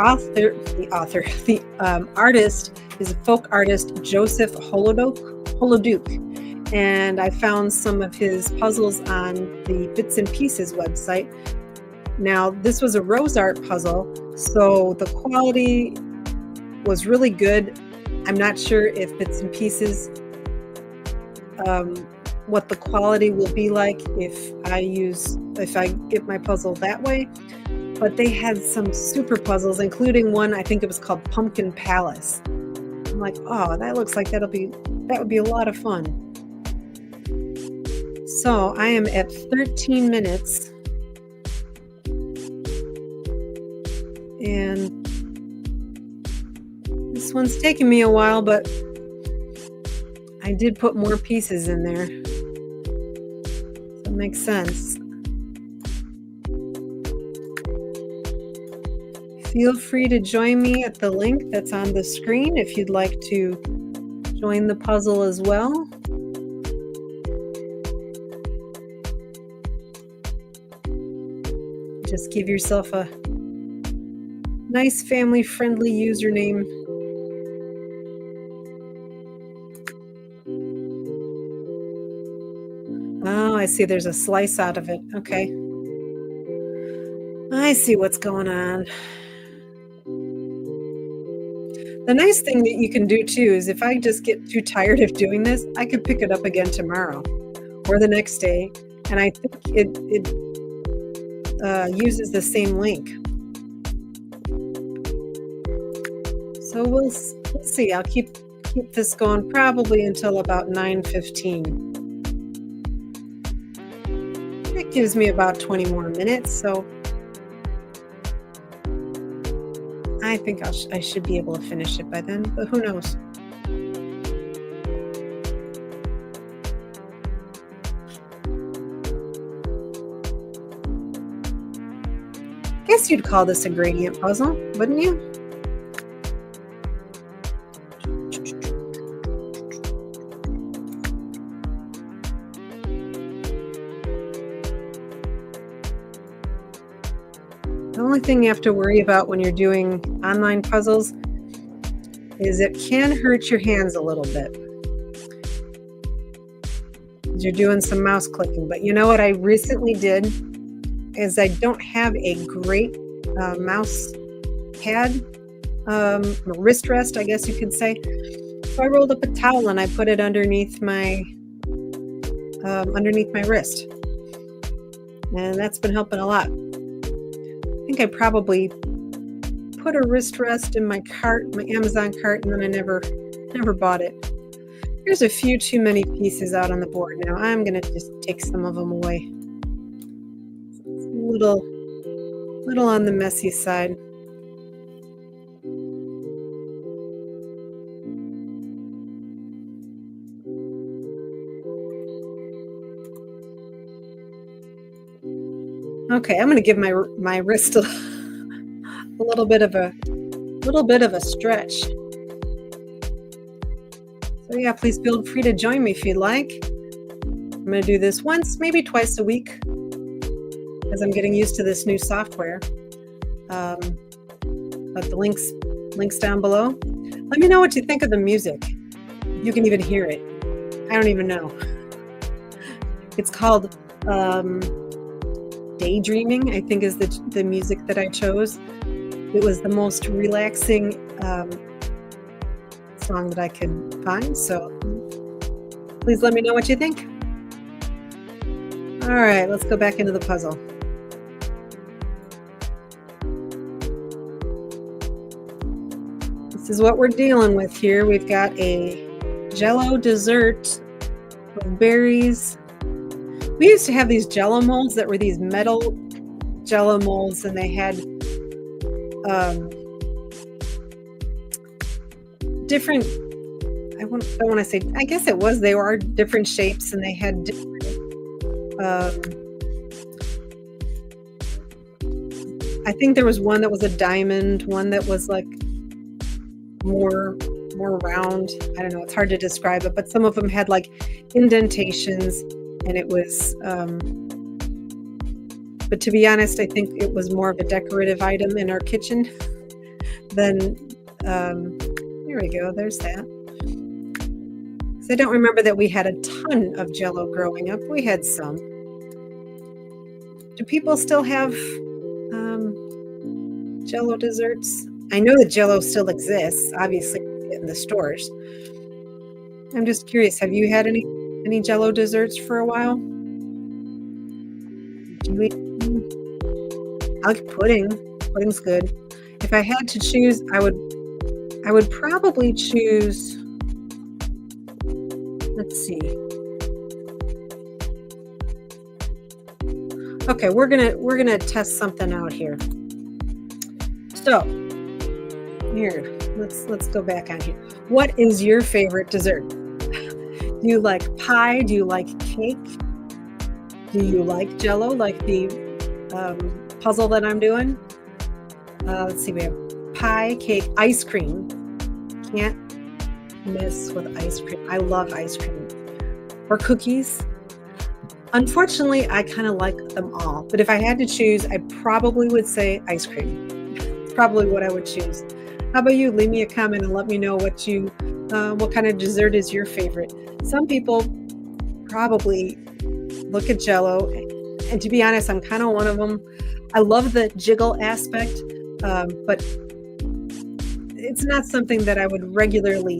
artist is a folk artist, Joseph Holoduke, and I found some of his puzzles on the Bits and Pieces website. Now, this was a rose art puzzle, so the quality was really good. I'm not sure if Bits and Pieces, what the quality will be like if I get my puzzle that way. But they had some super puzzles, including one, I think it was called Pumpkin Palace. I'm like, oh, that looks like that would be a lot of fun. So I am at 13 minutes. And this one's taking me a while, but I did put more pieces in there. So it makes sense. Feel free to join me at the link that's on the screen if you'd like to join the puzzle as well. Just give yourself a nice family-friendly username. Oh, I see there's a slice out of it. Okay. I see what's going on. The nice thing that you can do too is if I just get too tired of doing this, I could pick it up again tomorrow or the next day. And I think it uses the same link. So we'll see. I'll keep this going probably until about 9:15. That gives me about 20 more minutes. So I think I should be able to finish it by then, but who knows? Guess you'd call this a gradient puzzle, wouldn't you? The only thing you have to worry about when you're doing online puzzles is it can hurt your hands a little bit. You're doing some mouse clicking, but you know what I recently did is I don't have a great mouse pad, wrist rest, I guess you could say. So I rolled up a towel and I put it underneath my wrist, and that's been helping a lot. I think I probably put a wrist rest in my cart, my Amazon cart, and then I never bought it. There's a few too many pieces out on the board now. I'm gonna just take some of them away. It's a little on the messy side. Okay, I'm going to give my wrist a little bit of a stretch. So yeah, please feel free to join me if you'd like. I'm going to do this once, maybe twice a week. as I'm getting used to this new software. But the links down below. Let me know what you think of the music. You can even hear it. I don't even know. It's called Daydreaming, I think is the music that I chose. It was the most relaxing song that I could find, so please let me know what you think. All right, let's go back into the puzzle. This is what we're dealing with here. We've got a Jell-O dessert with berries. We used to have these Jell-O molds that were these metal Jell-O molds, and they had different, I don't want to say, I guess it was, they were different shapes, and they had different, I think there was one that was a diamond, one that was like more round. I don't know, it's hard to describe it, but some of them had like indentations, and it was, but to be honest, I think it was more of a decorative item in our kitchen than, here we go, there's that. So I don't remember that we had a ton of Jell-O growing up. We had some. Do people still have Jell-O desserts? I know that Jell-O still exists, obviously in the stores. I'm just curious, have you had any Jell-O desserts for a while? Do you eat? I like pudding. Pudding's good. If I had to choose, I would probably choose, let's see. Okay, we're gonna test something out here. So here, let's go back on here. What is your favorite dessert? Do you like pie? Do you like cake? Do you like Jell-O, like the puzzle that I'm doing? Let's see, we have pie, cake, ice cream. Can't miss with ice cream. I love ice cream. Or cookies. Unfortunately, I kind of like them all. But if I had to choose, I probably would say ice cream. It's probably what I would choose. How about you? Leave me a comment and let me know what kind of dessert is your favorite. Some people probably look at Jell-O, and to be honest, I'm kind of one of them. I love the jiggle aspect, but it's not something that I would regularly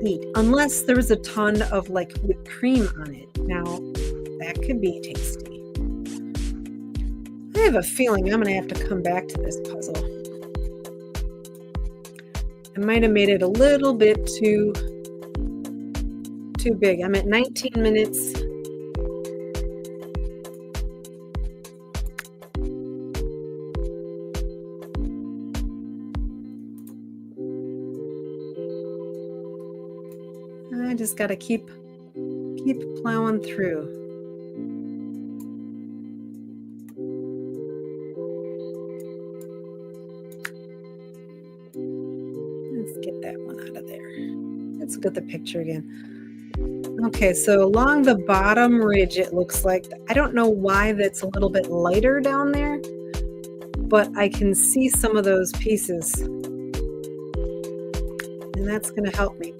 eat unless there was a ton of like whipped cream on it. Now, that could be tasty. I have a feeling I'm going to have to come back to this puzzle. I might have made it a little bit too big. I'm at 19 minutes. I just got to keep plowing through. Let's get that one out of there. Let's look at the picture again. Okay, so along the bottom ridge, it looks like, I don't know why that's a little bit lighter down there, but I can see some of those pieces, and that's going to help me.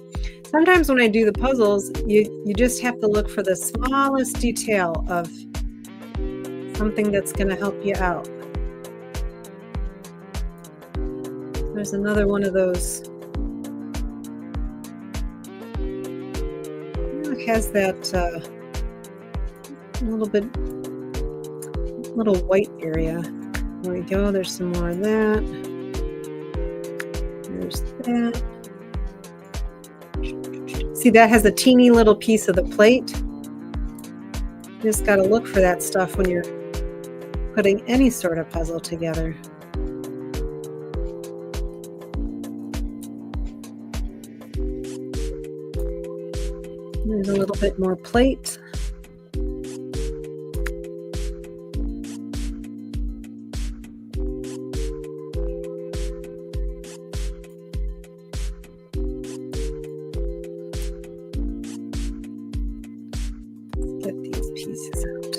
Sometimes when I do the puzzles, you just have to look for the smallest detail of something that's going to help you out. There's another one of those. It has that little white area. There we go. There's some more of that. There's that. See, that has a teeny little piece of the plate. You just got to look for that stuff when you're putting any sort of puzzle together. There's a little bit more plate. Get these pieces out.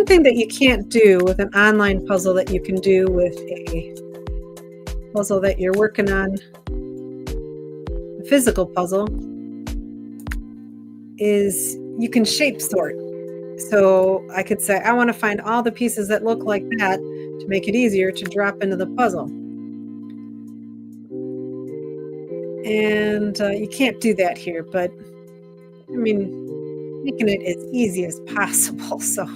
one thing that you can't do with an online puzzle that you can do with a puzzle that you're working on, a physical puzzle, is you can shape sort. So I could say, I want to find all the pieces that look like that to make it easier to drop into the puzzle. And you can't do that here, but I mean, making it as easy as possible. So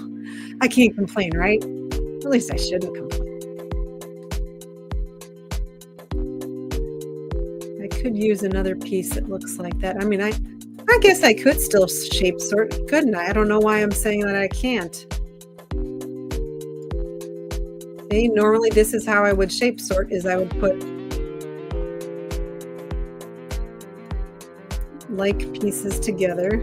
I can't complain, right? At least I shouldn't complain. I could use another piece that looks like that. I mean, I guess I could still shape sort, couldn't I? I don't know why I'm saying that I can't. See, normally this is how I would shape sort, is I would put like pieces together.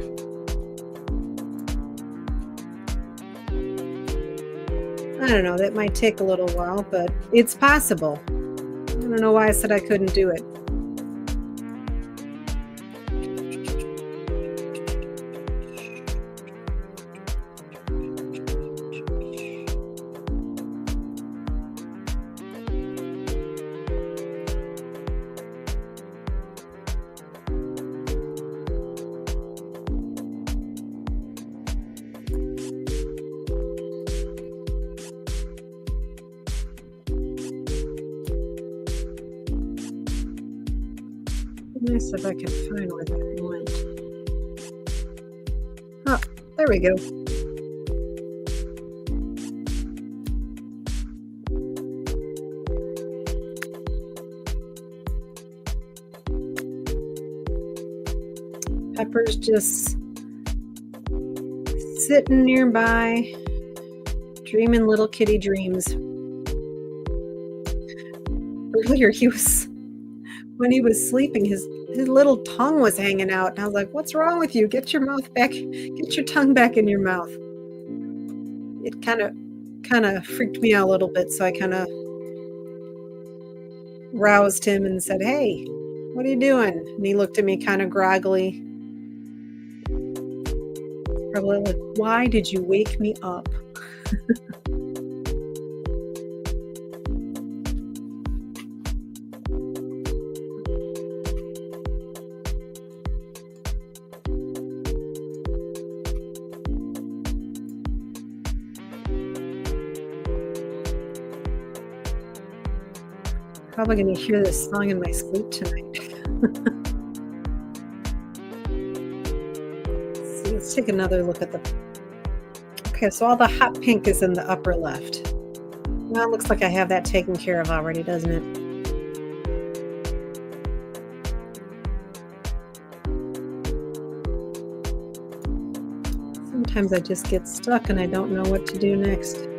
I don't know, that might take a little while, but it's possible. I don't know why I said I couldn't do it. Nice if I could find where that went. Oh, there we go. Pepper's just sitting nearby, dreaming little kitty dreams. Earlier when he was sleeping, his little tongue was hanging out, and I was like, what's wrong with you? Get your mouth back, get your tongue back in your mouth. It kind of freaked me out a little bit, so I kind of roused him and said, hey, what are you doing? And he looked at me kind of groggily. Probably like, why did you wake me up? Probably going to hear this song in my sleep tonight. Let's take another look at okay, so all the hot pink is in the upper left. Well, it looks like I have that taken care of already, doesn't it? Sometimes I just get stuck and I don't know what to do next.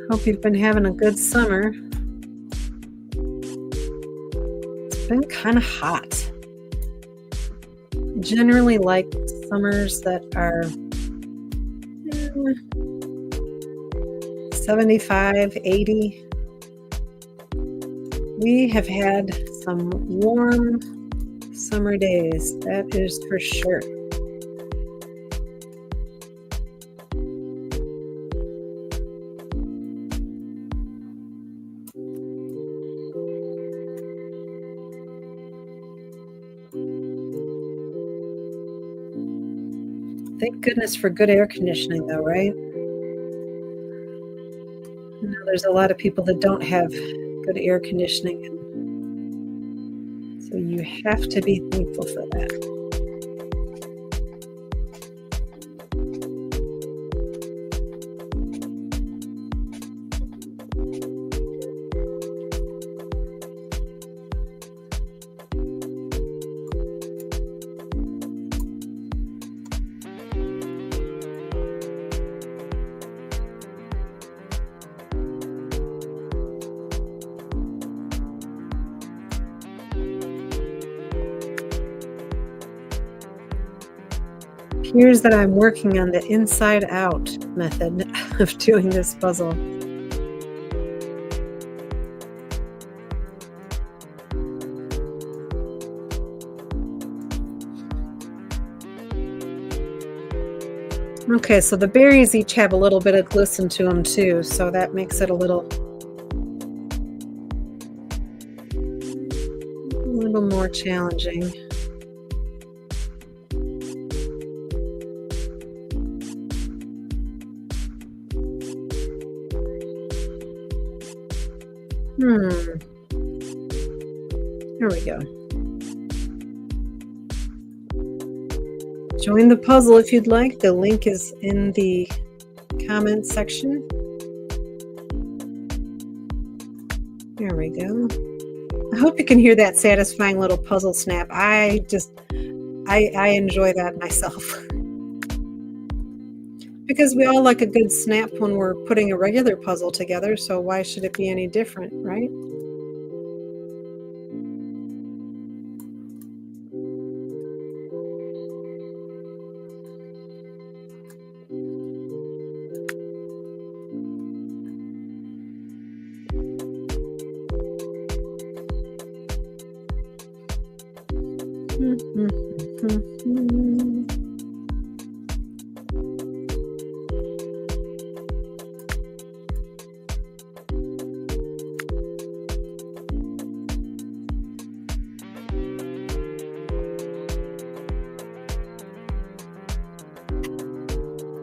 Hope you've been having a good summer. It's been kind of hot. Generally like summers that are 75, 80. We have had some warm summer days, that is for sure. Thank goodness for good air conditioning, though, right? I know there's a lot of people that don't have good air conditioning, so you have to be thankful for that. Appears that I'm working on the inside out method of doing this puzzle. Okay, so the berries each have a little bit of glisten to them too, so that makes it a little more challenging. Here we go. Join the puzzle if you'd like. The link is in the comment section. There we go. I hope you can hear that satisfying little puzzle snap. I enjoy that myself. Because we all like a good snap when we're putting a regular puzzle together, so why should it be any different, right?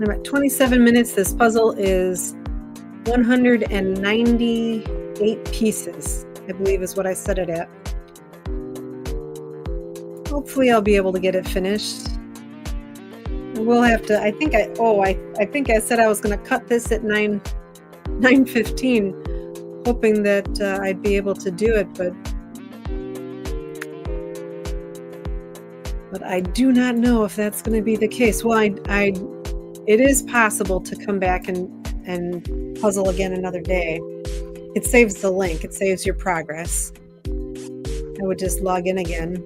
I'm at 27 minutes. This puzzle is 198 pieces, I believe is what I set it at. Hopefully I'll be able to get it finished. We'll have to, I think I said I was going to cut this at 9:15, hoping that I'd be able to do it, but I do not know if that's going to be the case. Well, it is possible to come back and puzzle again another day. It saves the link. It saves your progress. I would just log in again.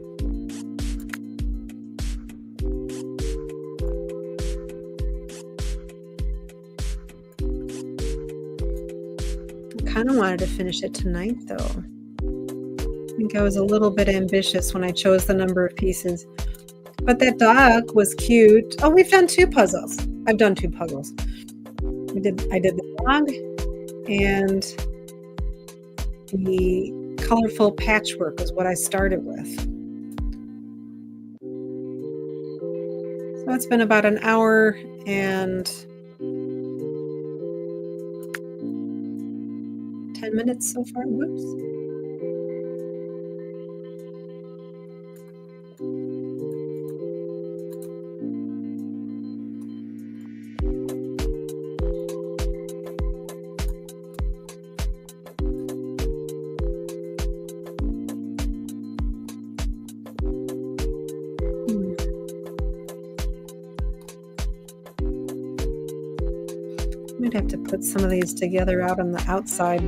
I kind of wanted to finish it tonight, though. I think I was a little bit ambitious when I chose the number of pieces. But that dog was cute. Oh, we've done 2 puzzles. I've done 2 puzzles. I did the dog and the colorful patchwork is what I started with. So it's been about an hour and 10 minutes so far. Whoops. Might have to put some of these together out on the outside.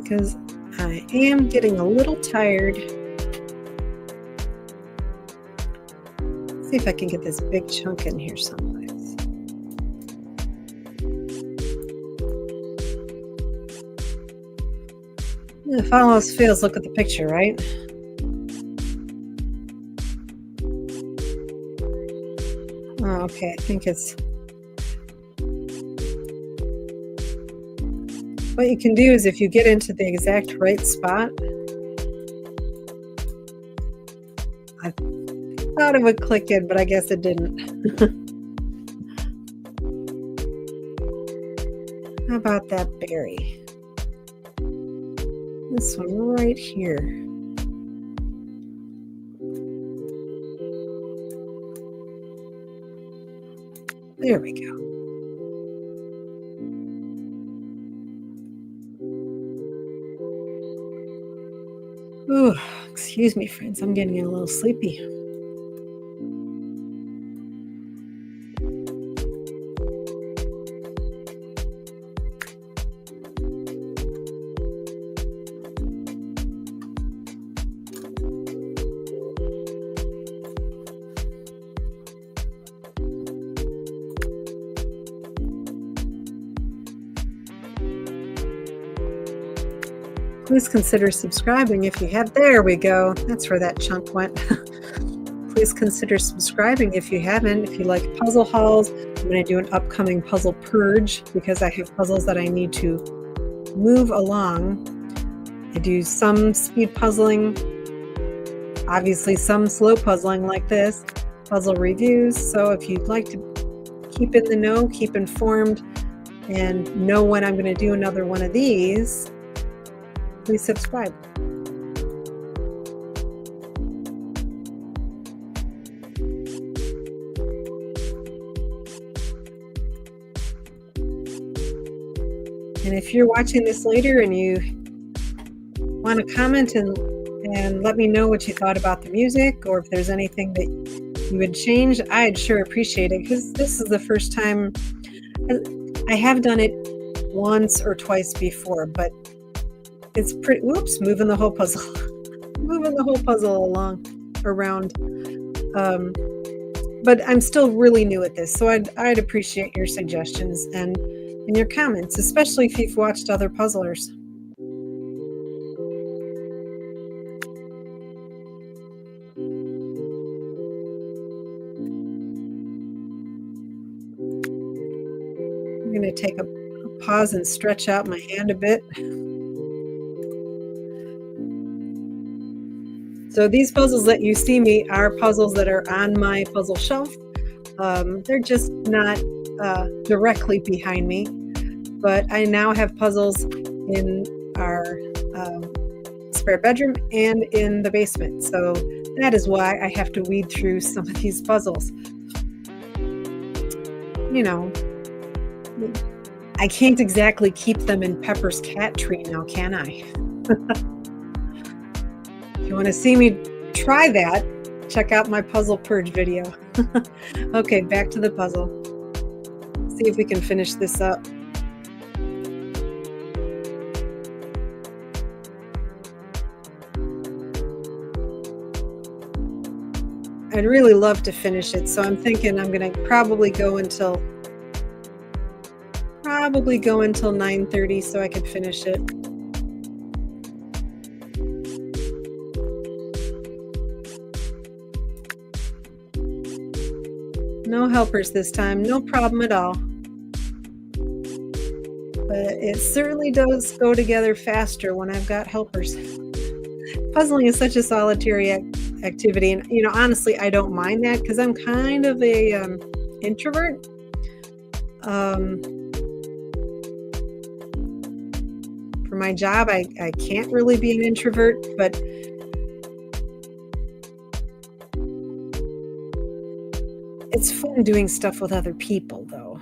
Because I am getting a little tired. Let's see if I can get this big chunk in here someplace. If all else fails, look at the picture, right? Oh, okay, I think it's... What you can do is if you get into the exact right spot, I thought it would click in, but I guess it didn't. How about that berry? This one right here. There we go. Ooh, excuse me, friends. I'm getting a little sleepy. Please consider subscribing if you have. There we go. That's where that chunk went. Please consider subscribing if you haven't. If you like puzzle hauls, I'm going to do an upcoming puzzle purge because I have puzzles that I need to move along. I do some speed puzzling, obviously some slow puzzling like this, puzzle reviews. So if you'd like to keep in the know, keep informed, and know when I'm going to do another one of these, please subscribe. And if you're watching this later and you want to comment and let me know what you thought about the music, or if there's anything that you would change, I'd sure appreciate it, because this is the first time. I have done it once or twice before, but it's pretty, whoops, moving the whole puzzle around. But I'm still really new at this, so I'd appreciate your suggestions and your comments, especially if you've watched other puzzlers. I'm going to take a pause and stretch out my hand a bit. So these puzzles that you see me are puzzles that are on my puzzle shelf. They're just not directly behind me, but I now have puzzles in our spare bedroom and in the basement. So that is why I have to weed through some of these puzzles. You know, I can't exactly keep them in Pepper's cat tree now, can I? If you want to see me try that, check out my puzzle purge video. Okay, back to the puzzle. See if we can finish this up. I'd really love to finish it, so I'm thinking I'm going to probably go until 9:30 so I could finish it. No helpers this time, no problem at all. But it certainly does go together faster when I've got helpers. Puzzling is such a solitary activity, and honestly, I don't mind that because I'm kind of a introvert. For my job, I can't really be an introvert, but it's fun doing stuff with other people, though.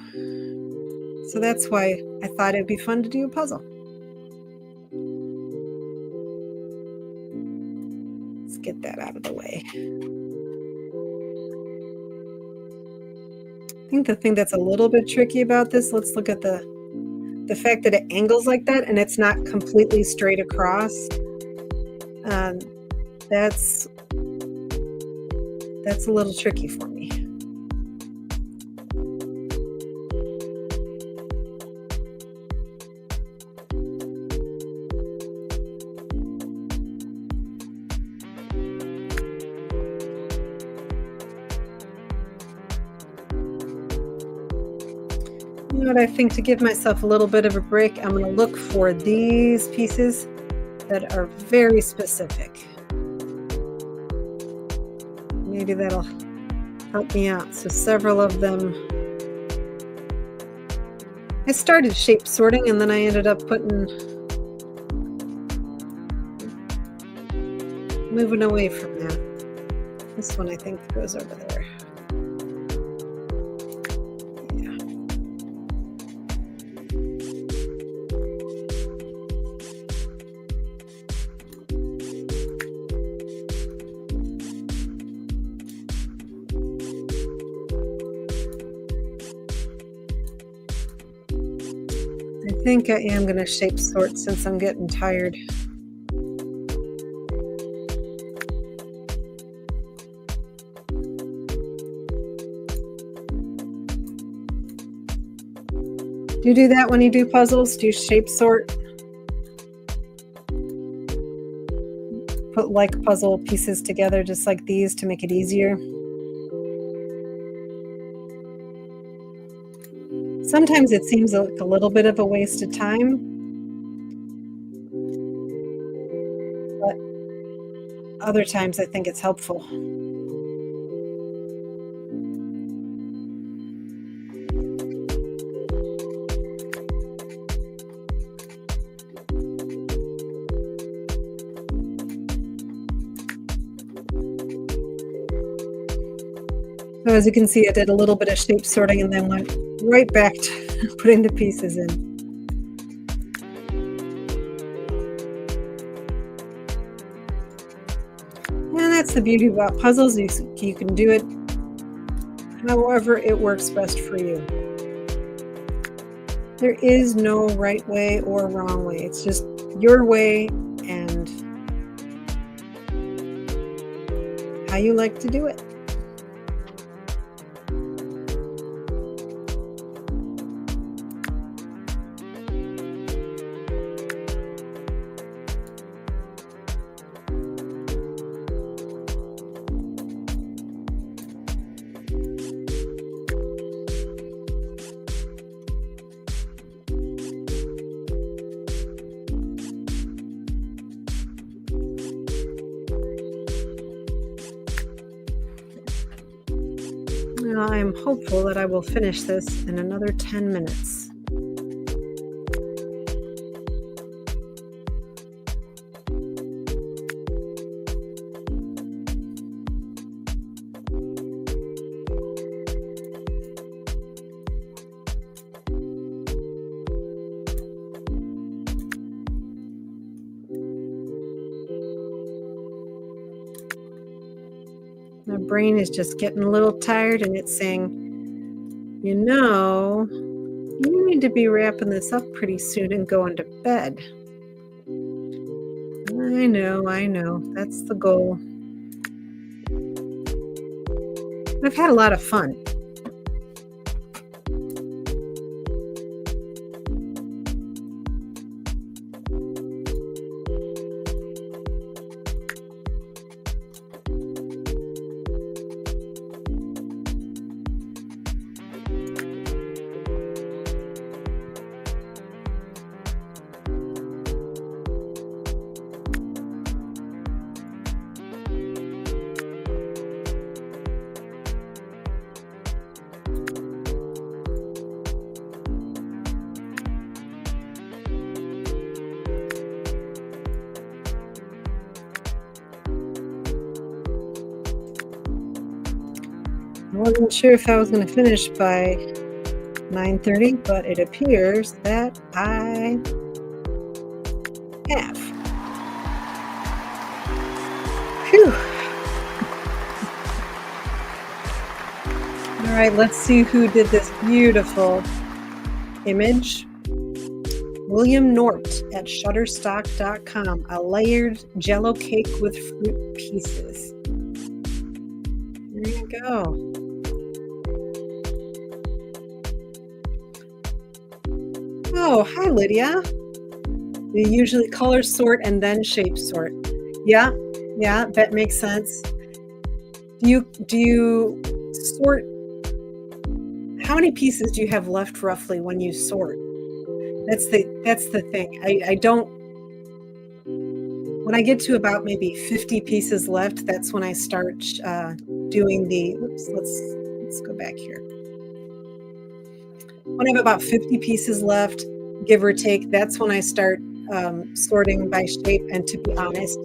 So that's why I thought it'd be fun to do a puzzle. Let's get that out of the way. I think the thing that's a little bit tricky about this, let's look at the fact that it angles like that and it's not completely straight across. That's a little tricky for me. You know what, I think to give myself a little bit of a break, I'm going to look for these pieces that are very specific. Maybe that'll help me out. So several of them, I started shape sorting and then I ended up moving away from that. This one I think goes over there. I think I am going to shape sort since I'm getting tired. Do you do that when you do puzzles? Do you shape sort? put like puzzle pieces together just like these to make it easier. Sometimes it seems like a little bit of a waste of time, but other times I think it's helpful. So as you can see, I did a little bit of shape sorting and then went right back to putting the pieces in. And that's the beauty about puzzles. You can do it however it works best for you. There is no right way or wrong way. It's just your way and how you like to do it. Now I'm hopeful that I will finish this in another 10 minutes. My brain is just getting a little tired and it's saying, you need to be wrapping this up pretty soon and going to bed. I know. That's the goal. I've had a lot of fun. I wasn't sure if I was going to finish by 9:30, but it appears that I have. Phew. All right, let's see who did this beautiful image. William Nort at Shutterstock.com, a layered jello cake with fruit pieces. There you go. Oh, hi, Lydia. You usually color sort and then shape sort. Yeah, that makes sense. Do you sort? How many pieces do you have left roughly when you sort? That's the thing. I don't. When I get to about maybe 50 pieces left, that's when I start doing the. Oops, let's go back here. When I have about 50 pieces left, give or take, that's when I start sorting by shape. And to be honest,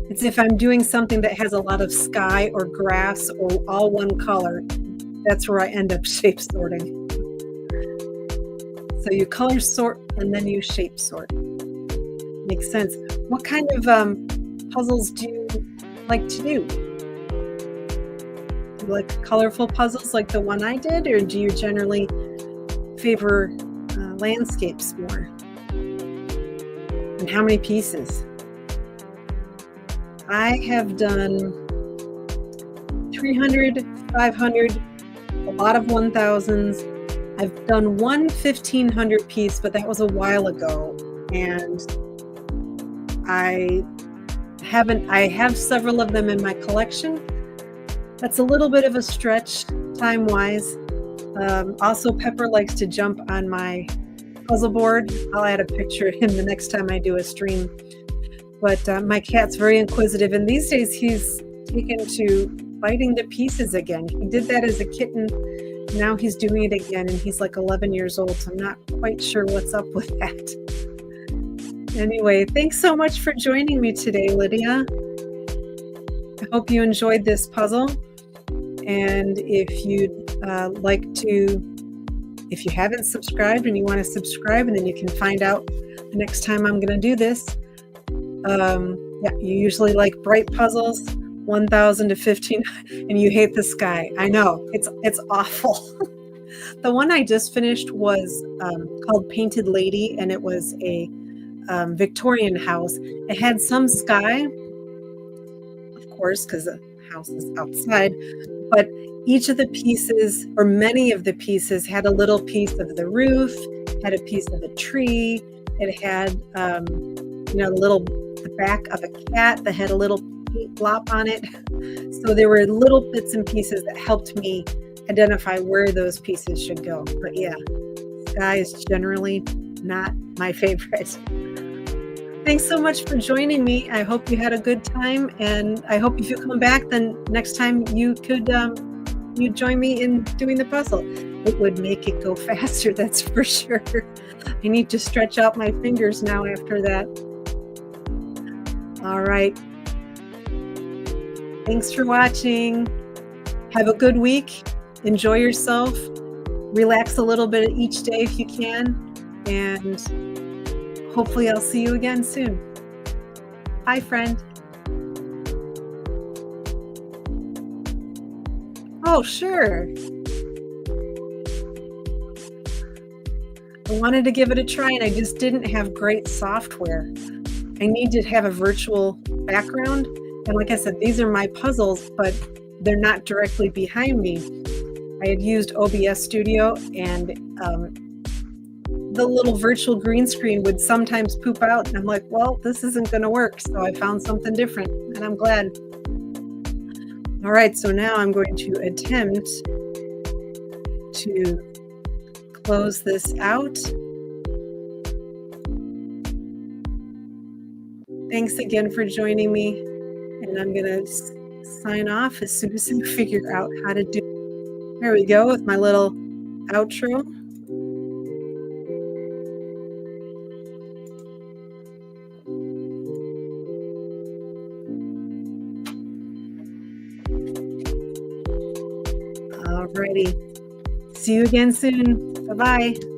it's if I'm doing something that has a lot of sky or grass or all one color, that's where I end up shape sorting. So you color sort and then you shape sort. Makes sense. What kind of puzzles do you like to do? Do you like colorful puzzles like the one I did, or do you generally favor landscapes more? And how many pieces? I have done 300, 500, a lot of 1000s. I've done one 1500 piece, but that was a while ago. And I I have several of them in my collection. That's a little bit of a stretch time-wise. Also, Pepper likes to jump on my puzzle board. I'll add a picture of him the next time I do a stream. But my cat's very inquisitive, and these days he's taken to biting to pieces again. He did that as a kitten. Now he's doing it again, and he's like 11 years old, so I'm not quite sure what's up with that. Anyway, thanks so much for joining me today, Lydia. I hope you enjoyed this puzzle. And if you'd if you haven't subscribed and you want to subscribe, and then you can find out the next time I'm going to do this. Yeah, you usually like bright puzzles, 1,000 to 15, and you hate the sky. I know, it's awful. The one I just finished was called Painted Lady, and it was a Victorian house. It had some sky, of course, because the house is outside, but each of the pieces, or many of the pieces, had a little piece of the roof, had a piece of a tree. It had, the back of a cat that had a little paint blop on it. So there were little bits and pieces that helped me identify where those pieces should go. But yeah, sky is generally not my favorite. Thanks so much for joining me. I hope you had a good time, and I hope if you come back, then next time you could you join me in doing the puzzle. It would make it go faster, that's for sure. I need to stretch out my fingers now after that. All right. Thanks for watching. Have a good week. Enjoy yourself. Relax a little bit each day if you can. And hopefully I'll see you again soon. Bye, friend. Oh, sure. I wanted to give it a try, and I just didn't have great software. I need to have a virtual background. And like I said, these are my puzzles, but they're not directly behind me. I had used OBS Studio, and the little virtual green screen would sometimes poop out. And I'm like, well, this isn't going to work. So I found something different, and I'm glad. All right, so now I'm going to attempt to close this out. Thanks again for joining me, and I'm going to sign off as soon as I figure out how to do it. There we go with my little outro. Alrighty. See you again soon. Bye-bye.